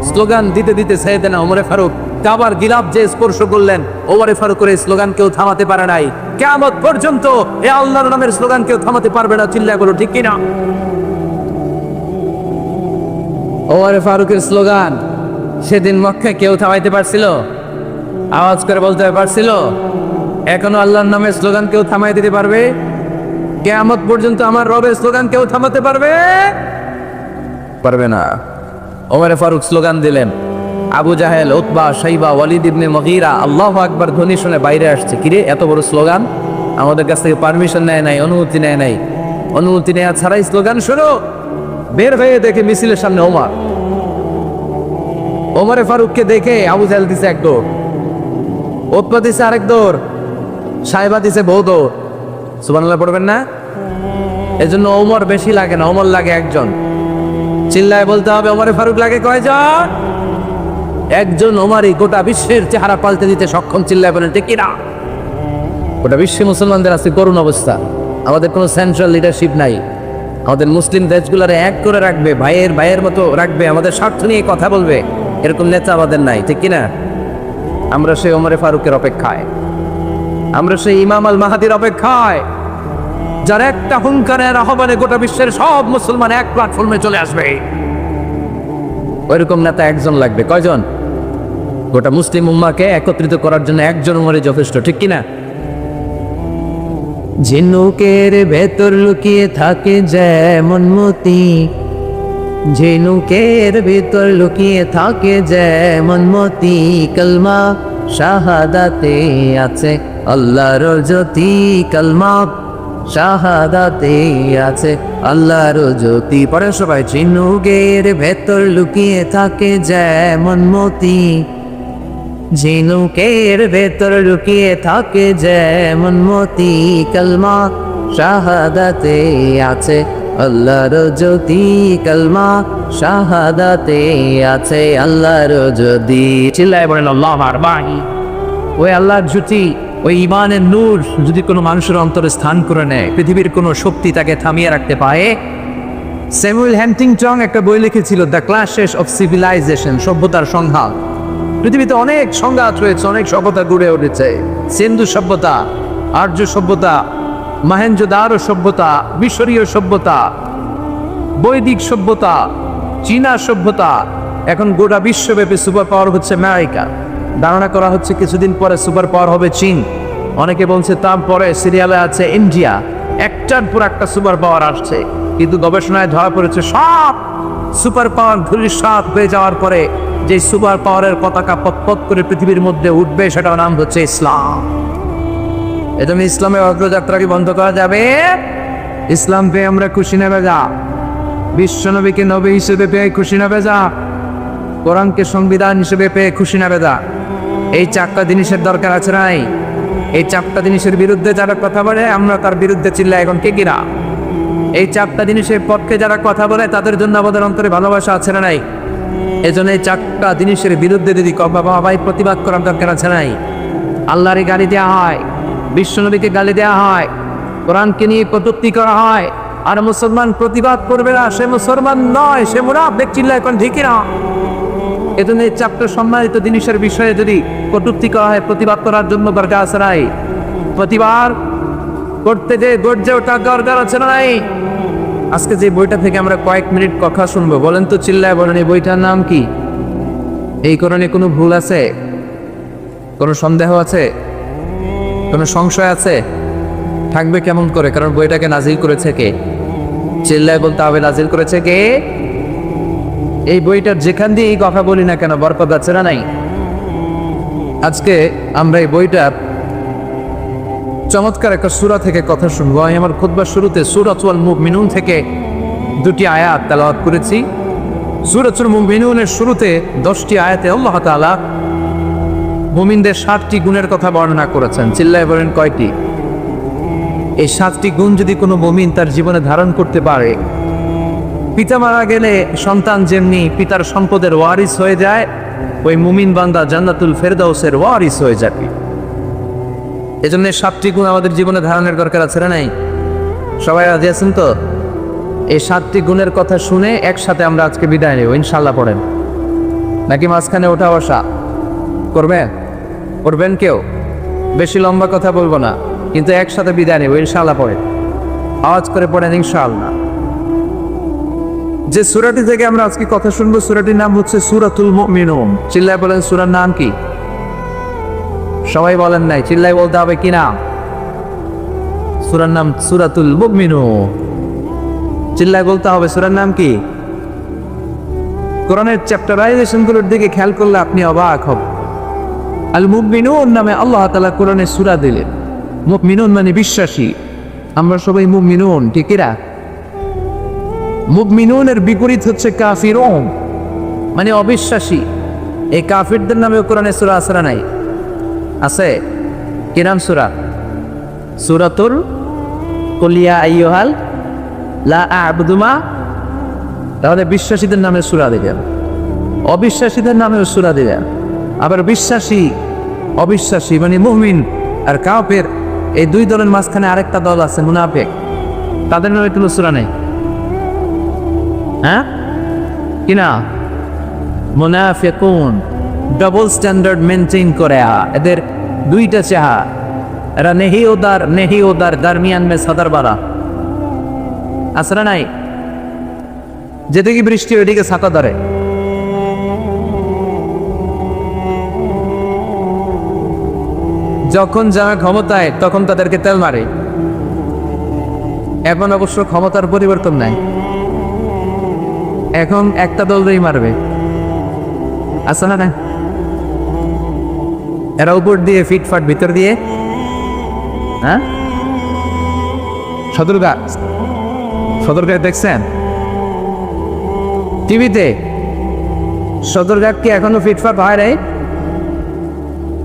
স্লোগান দিতে দিতে সাইয়েদনা ওমর ফারুক কাবার গিলাফ যে স্পর্শ করলেন, ওমর ফারুকের এই স্লোগান কেউ থামাতে পারে নাই। কিয়ামত পর্যন্ত এই আল্লাহর নামের স্লোগান কেউ থামাতে পারবে না। চিল্লায় বলো ঠিক কিনা? ওমর ফারুকের স্লোগান সেদিন মক্কায় কেউ থামাইতে পারছিল? আওয়াজ করে বলতে পারছিল? এখনো আল্লাহর নামের স্লোগান কেউ থামাই দিতে পারবে? কিয়ামত পর্যন্ত আমার রবের স্লোগান কেউ থামাতে পারবে? পারবে না। ওমর ফারুক স্লোগান দিলেন। আবু জাহেল, উতবা, শাইবা, ওয়ালিদ ইবনে মুগীরা আল্লাহু আকবার ধ্বনি শুনে বাইরে আসছে। কিরে এত বড় স্লোগান, আমাদের কাছ থেকে পারমিশন নেয় নাই, অনুমতি নেয় নাই। অনুমতি নেওয়া ছাড়াই স্লোগান শুরু। বের হয়ে দেখে মিছিলের সামনে ওমর। ওমর ফারুককে দেখে আবু জাহেল দিছে 1 দৌড়, উতবা দিছে আরেক দৌড়, শাইবা দিছে বহু দৌড়। সুবহানাল্লাহ পড়বেন না? এজন্য ওমর বেশি লাগে না, ওমর লাগে 1 জন। চিল্লায় বলতে হবে, ওমর ফারুক লাগে কয়জন? 1 জন। ওমরই গোটা বিশ্বের চেহারা পাল্টে দিতে সক্ষম। চিল্লায় বলেন ঠিক কিনা? গোটা বিশ্বে মুসলমানদের আছে করুণ অবস্থা। আমাদের কোনো সেন্ট্রাল লিডারশিপ নাই। আমাদের মুসলিম দেশগুলোরে এক করে রাখবে, ভাইয়ের মতো রাখবে, আমাদের স্বার্থ নিয়ে কথা বলবে, এরকম নেতা আমাদের নাই। ঠিক কিনা? আমরা সেই ওমর ফারুকের অপেক্ষায়, আমরা সেই ইমাম আল মাহাদির অপেক্ষায়, যার একটা হুঙ্কারের আহ্বানে গোটা বিশ্বের সব মুসলমান এক প্ল্যাটফর্মে চলে আসবে। ওইরকম নেতা 1 জন লাগবে। কয়জন? গোটা মুসলিম উম্মাহকে একত্রিত করার জন্য 1 জন ওমরই যথেষ্ট। ঠিক কিনা? ঝিনুকের ভেতর লুকিয়ে থাকে যেমন মতি, ঝিনুকের ভেতর লুকিয়ে থাকে যেমন মতি, কলমা শাহাদাতে আছে আল্লাহর জ্যোতি, কলমা শাহাদাতে আছে আল্লাহর জ্যোতি। পরে সবাই, ঝিনুকের ভেতর লুকিয়ে থাকে যেমন মতি, ঝিনুকের ভেতর লুকিয়ে থাকে যেমন মতি, কলমা শাহাদাতে আছে আল্লাহর জ্যোতি, কলমা শাহাদাতে আছে আল্লাহর জ্যোতি। চিল্লায় বলেন আল্লাহু আকবার। ওই আল্লাহর জ্যোতি, ওই ইমানের নূর যদি কোনো মানুষের অন্তরে স্থান করে নেয়, পৃথিবীর কোনো শক্তি তাকে থামিয়ে রাখতে পারে? স্যামুয়েল হ্যান্টিংটন একটা বই লিখেছিল, দ্য ক্লাশেস অফ সিভিলাইজেশন, সভ্যতার সংঘাত। পৃথিবীতে অনেক সংঘাত রয়েছে, অনেক সভ্যতা গড়ে উঠেছে। সিন্ধু সভ্যতা, আর্য সভ্যতা, মহেঞ্জোদারো সভ্যতা, মিশরীয় সভ্যতা, বৈদিক সভ্যতা, চীনা সভ্যতা। এখন গোটা বিশ্বব্যাপী সুপার পাওয়ার হচ্ছে আমেরিকা। ধারণা করা হচ্ছে কিছুদিন পরে সুপার পাওয়ার হবে চীন। অনেকে বলছে তারপরে সিরিয়ালে আছে ইন্ডিয়া। একটার পর একটা সুপার পাওয়ার আসছে, কিন্তু গবেষণায় ধরা পড়েছে সব সুপার পাওয়ার ধূলিসাৎ হয়ে যাওয়ার পরে যে সুপার পাওয়ারের পতাকা পতপত করে পৃথিবীর মধ্যে উঠবে, সেটার নাম হচ্ছে ইসলাম। এজন্য ইসলামের অগ্রযাত্রা কি বন্ধ করা যাবে? ইসলাম পেয়ে আমরা খুশি না বেজা? বিশ্বনবীকে নবী হিসেবে পেয়ে খুশি না বেজা? কোরআনকে সংবিধান হিসেবে পেয়ে খুশি না বেজা? এই 4টা জিনিসের দরকার আছে নাই? এই 4টা জিনিসের বিরুদ্ধে যারা কথা বলে আমরা তার বিরুদ্ধে চিল্লাই এখন কে কিনা? এই 4টা জিনিসের পক্ষে যারা কথা বলে তাদের জন্য আমাদের অন্তরে ভালোবাসা আছে না নাই? এজন্য এই 4টা জিনিসের বিরুদ্ধে যদি ভাই প্রতিবাদ করার দরকার আছে নাই? আল্লাহরে গালি দেওয়া হয়, বিশ্বনবীকে গালি দেওয়া হয়, কোরআনকে নিয়ে কটূক্তি করা হয়, আর মুসলমান প্রতিবাদ করবে না, সে মুসলমান নয়, সে মুনাফিক। চিল্লায় এখন ঠিক না? এজন্য এই চ্যাপ্টার সম্মানিত জিনিসের বিষয়ে যদি কটূক্তি করা হয়, প্রতিবাদ করার জন্য দরকার আছে নাই? প্রতিবাদ করতে যে গর্জে ওঠা দরকার আছে নাই? আজকে যে বইটা থেকে আমরা কয়েক মিনিট কথা শুনবো, বলেন তো, চিল্লায় বলেন, এই বইটার নাম কি? এই কোরআনে কোনো ভুল আছে? কোনো সন্দেহ আছে? কোনো সংশয় আছে? থাকবে কেমন করে? কারণ বইটাকে নাজিল করেছে কে? চিল্লায় বলতে হবে, নাজিল করেছে কে? এই বইটার যেখান দিয়ে এই কথা বলি না কেন, বরকত আছে না নাই? আজকে আমরা এই বইটার চমৎকার একটা সূরা থেকে কথা শুনবো। আমি আমার খুতবার শুরুতে সূরাতুল মুমিনুন থেকে দুটি আয়াত তেলাওয়াত করেছি। সূরাতুল মুমিনুনের শুরুতে 10টি আয়াতে আল্লাহ তাআলা মুমিনদের 7টি গুণের কথা বর্ণনা করেছেন। চিল্লায় বলেন, কয়টি? এই 7টি গুণ যদি কোনো মুমিন তার জীবনে ধারণ করতে পারে, পিতা মারা গেলে সন্তান যেমনি পিতার সম্পদের ওয়ারিস হয়ে যায়, ওই মুমিন বান্দা জান্নাতুল ফেরদাউসের ওয়ারিস হয়ে যাবে। এজন্য 7টি গুণ আমাদের জীবনে ধারণের দরকার আছে না নাই? সবাই রাজি আছেন তো? এই 7টি গুণের কথা শুনে একসাথে আমরা আজকে বিদায় নেব, ইনশাআল্লাহ। পড়েন নাকি মাঝখানে ওঠা বসা করবেন? করবেন কেউ? বেশি লম্বা কথা বলবো না, কিন্তু একসাথে বিদায় নেব, ইনশাআল্লাহ। পড়েন, আওয়াজ করে পড়েন, ইনশাআল্লাহ। যে সূরাটি থেকে আমরা আজকে কথা শুনবো, সূরাটির নাম হচ্ছে সূরাতুল মুমিনুন। চিল্লায় বলেন, সূরার নাম কি? সবাই বলেন নাই, চিল্লায় বলতে হবে কি নাম? সূরার নাম সূরাতুল মুমিনুন। চিল্লায় বলতে হবে, সূরার নাম কি? কোরআনের চ্যাপ্টারাইজেশন গুলোর দিকে খেয়াল করলে আপনি অবাক হবেন। আল মুমিনুন নামে আল্লাহ তাআলা কোরআনে সূরা দিলেন। মুমিনুন মানে বিশ্বাসী। আমরা সবাই মুমিনুন, ঠিক না? মুমিনুনের বিপরীত হচ্ছে কাফিরুন, মানে অবিশ্বাসী। এই কাফিরদের নামে কোরআনে সূরা আছে না নাই? আছে। কি নাম সূরা? সূরাতুল কুল ইয়া আইয়ুহাল লা আ'বুদু মা। তাহলে বিশ্বাসীদের নামে সূরা দিলেন, অবিশ্বাসীদের নামেও সূরা দিলেন। আবার বিশ্বাসী অবিশ্বাসী মানে মুমিন আর কাফের, এই দুই দলের মাঝখানে আরেকটা দল আছে, মুনাফিক। তাদের নামে কোনো সূরা নেই? হ্যাঁ, কিনা? মুনাফিকুন, ডাবল স্ট্যান্ডার্ড মেনটেন করে। এদের দুইটা চেহারা, এরা নেহি ওদার দারমিয়ান মে সদর বারা। আসরা নাই? যেদিকে বৃষ্টি ওইদিকে ছাতা ধরে। যখন যারা ক্ষমতায় তখন তাদেরকে তেল মারে। এখন অবশ্য ক্ষমতার পরিবর্তন নাই, এখন একটা দলই মারবে। আছে না না? এরা উপর দিয়ে ফিটফাট, ভিতর দিয়ে হ্যাঁ। সদরঘাট দেখছেন টিভিতে? সদরঘাট কি এখনো ফিটফাট হয় নাই?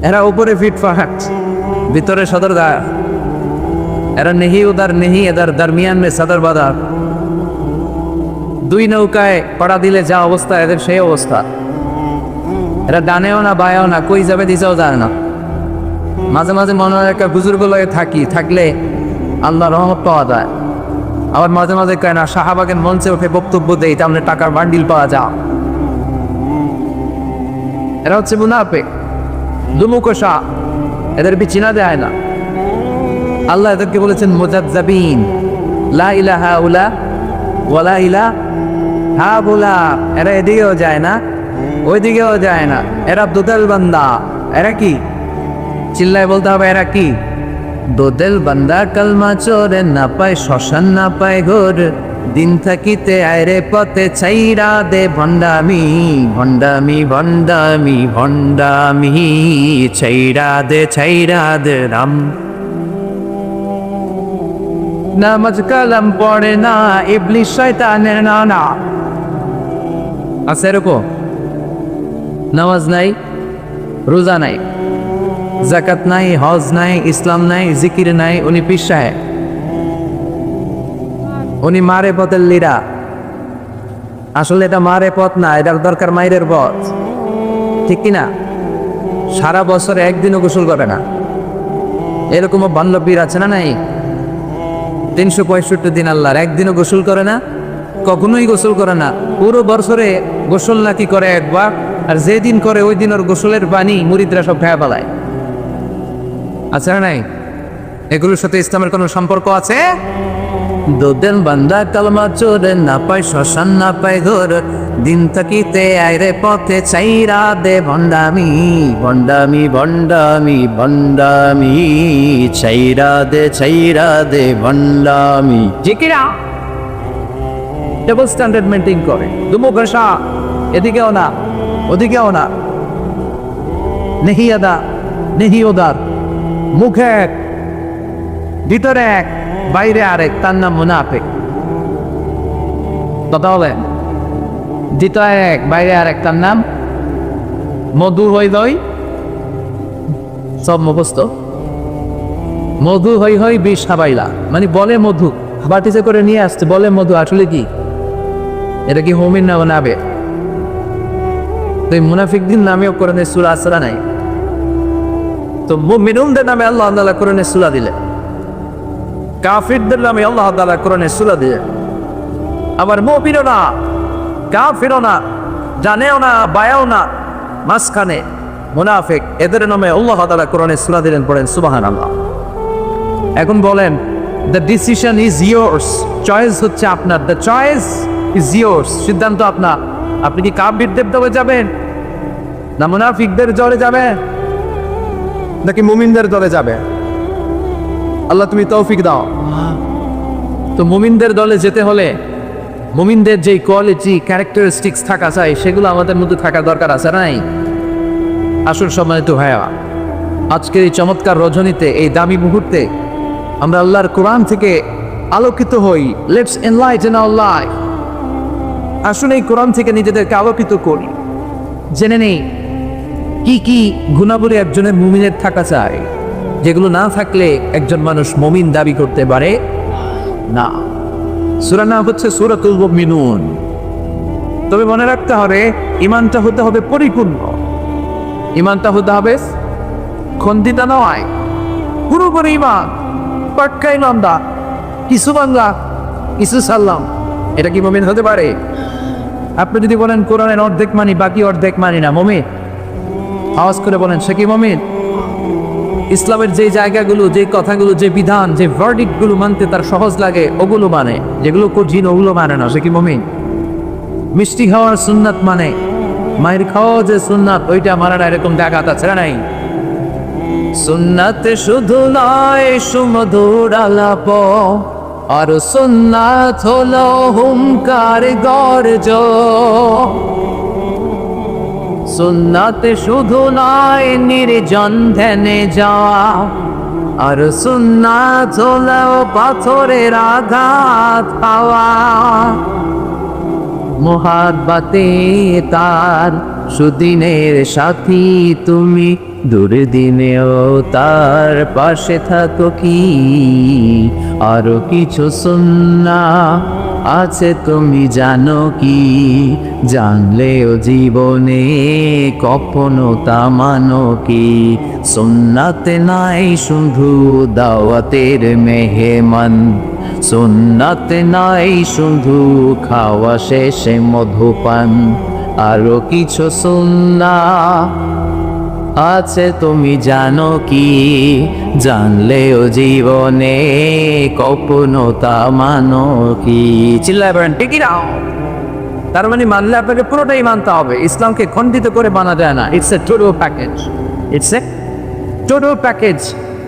এরা উপরে ফিটফাট, ভিতরে সদরঘাট। এরা নেহি এদার দারমিয়ান মে সদর বাজার। দুই নৌকায় পড়া দিলে যা অবস্থা, এদের সেই অবস্থা। এরা ডানেও না বায়েও না, কই যাবে দিছেও যায় না। মাঝে মাঝে মনে হয় একটা বুজুর্গ লয়ে থাকলে আল্লাহ রহমত পাওয়া যায়। আবার মাঝে মাঝে কয় না, শাহবাগের মঞ্চে উঠে বক্তব্য দেয়, তাহলে টাকার বান্ডিল পাওয়া যায়। এরা হচ্ছে মুনাফিক, দুমুখোশা, এদের চিনা যায় না। আল্লাহ এদেরকে বলেছেন মুজাজ্জাবিন, লা ইলাহা উলা ওয়ালা ইলাহা বুলা। এরা এদিকেও যায় না, ওইদিকেও যায় না। এরা দুদেল বান্দা। এরা কি? চিল্লায় বলতে হবে, এরা কি? দোদেল বান্দা। কালমা চোরে না পায় শ্মশান, না পায় ঘোর, দিন থাকিতে আয়রে পথে ছাইরা দে ভণ্ডামি, ভণ্ডামি ভণ্ডামি ভণ্ডামি, ছাইরা দে রাম। নামাজ কালাম পড়ে না, ইবলিস শয়তানের নানা। আছে এরকম? নামাজ নাই, রোজা নাই, যাকাত নাই, হজ নাই, ইসলাম নাই, জিকির নাই, উনি পীর সাহেব, উনি মারে পথের লিরা। আসলে এটা মারে পথ না, এটার দরকার মাইরের পথ, ঠিক কিনা? সারা বছরে একদিনও গোসল করে না। এরকমও বান্ধবীর আছে না নাই? 365 দিন আল্লাহর, একদিনও গোসল করে না, কখনোই গোসল করে না। পুরো বছরে গোসল নাকি করে একবার, আর যেদিন করে ওই দিন ওর গোসলের পানি মুরিদরা সব খেয়ে পালায়। আছে না নাই? এগুলোর সাথে ইসলামের কোনো সম্পর্ক আছে? দুদিন বান্দা কালমা চোরে, না পায় শ্মশান না পায় ঘর, দিন থাকিতে আইরে পথে চাইরা দে ভণ্ডামি, ভণ্ডামি ভণ্ডামি ভণ্ডামি, চাইরা দে ভণ্ডামি। জিকিরা ডাবল স্ট্যান্ডার্ড মেনটেন করে, দুমুখা এদিকেও না ওদিকেও না, নেহি আদা নেহি ওদার, মুখে এক ভিতরে এক বাইরে আরেক, তার নাম মুনাফিক। কথা বলেন, ভিতরে এক বাইরে আরেক, তার নাম মধু হই হই, সব মুখস্থ, মধু হই হই বিষ খাবাইলা, মানে বলে মধু বাটিতে করে নিয়ে আসছে, বলে মধু, আসলে কি এটা কি মুমিন না মুনাফিক? তো এই মুনাফিকদের নামেও কোরআনে সূরা আসরা নাই, তো মুমিনুনদের নামে আল্লাহ তাআলা কোরআনে সূরা দিলেন, কাফিরদের নামে আল্লাহ তাআলা কোরআনে সূরা দিলেন। আবার মুমিনও না কাফিরও না, জানেও না বায়াও না, মাঝখানে মুনাফিক, এদের নামে আল্লাহ তাআলা কোরআনে সূরা দিলেন। পড়েন সুবহানাল্লাহ। এখন বলেন, the decision is yours, choice হচ্ছে আপনার, দ্য চয়েস ইজ ইয়োর্স, সিদ্ধান্ত আপনার। আপনি কি কাফিরদের দলে যাবেন, না মুনাফিকদের দলে যাবেন, নাকি মুমিনদের দলে যাবেন? আল্লাহ তুমি তৌফিক দাও। তো মুমিনদের দলে যেতে হলে মুমিনদের যে কোয়ালিটি ক্যারেক্টারিস্টিক্স থাকা চাই, সেগুলো আমাদের মধ্যে থাকা দরকার আছে নাই? আসল সময় তো ভাইয়া, আজকের এই চমৎকার রজনীতে, এই দামি মুহূর্তে আমরা আল্লাহর কোরআন থেকে আলোকিত হই। Let's enlighten our life. আসুন এই কোরআন থেকে নিজেদেরকে আলোকিত করি, জেনে নেই কি কি গুণাবলী একজনের মুমিনের থাকা চাই, যেগুলো না থাকলে একজন মানুষ মুমিন দাবি করতে পারে না। সূরা নাম হচ্ছে সূরাতুল মুমিনুন। তবে মনে রাখতে হবে, ঈমানটা হতে হবে পরিপূর্ণ, ঈমানটা হতে হবে খন্ডিত নয়, পুরোপুরি ঈমান, পাক্কা ঈমানদার, কিছু বাংলা কিছু সাল্লাম। এটা কি মুমিন হতে পারে? আপনি যদি বলেন কোরআনের অর্ধেক মানি, বাকি অর্ধেক মানি না, মুমিন? আওয়াজ করে বলেন, সে কি মুমিন? ইসলামের যে জায়গাগুলো, যে কথাগুলো, যে বিধান, যে ভার্ডিক্টগুলো মানতে তার সহজ লাগে, ওগুলো মানে, যেগুলো কঠিন ওগুলো মানে না, সে কি মুমিন? মিষ্টি খাওয়ার সুন্নাত মানে, মায়ের খাওয়া যে সুন্নাত, ওইটা মানে না, এরকম জায়গাত আছে না নাই? সুন্নাত শুধু নয় সুমধুর আলাপ, আর সুন্নাত হলো হুঙ্কার গর্জ। সুন্নাত শুধু নয় নির্জন ধ্যানে যাওয়া, আর সুন্নাত হলো পাথরের আঘাত পাওয়া। মুহাব্বতে তার সুদিনের সাথী তুমি, দুর্দিনেও তার পাশে থাকো কি। আরো কিছু সুন্নাহ আছে তুমি জানো কি, জানলেও জীবনে কখনো তা মানো কি। সুন্নাতে নাই শুধু দাওয়াতের মেহমান, সুন্নাতে নাই শুধু খাওয়া শেষে মধুপান। আরো কিছু সুন্নাহ আছে তুমি জানো কি, জানলেও জীবনে কখনো তা মানো কি। চিল্লায় বলেন ঠিক না? তার মানে মানলে আপনাকে পুরোটাই মানতে হবে, ইসলামকে খণ্ডিত করে মানা যায় না। It's a total package, it's a total package.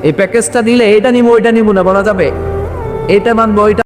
এই প্যাকেজটা দিলে এটা নিবো ওইটা নিবো না বলা যাবে, এটা মানবো ওইটা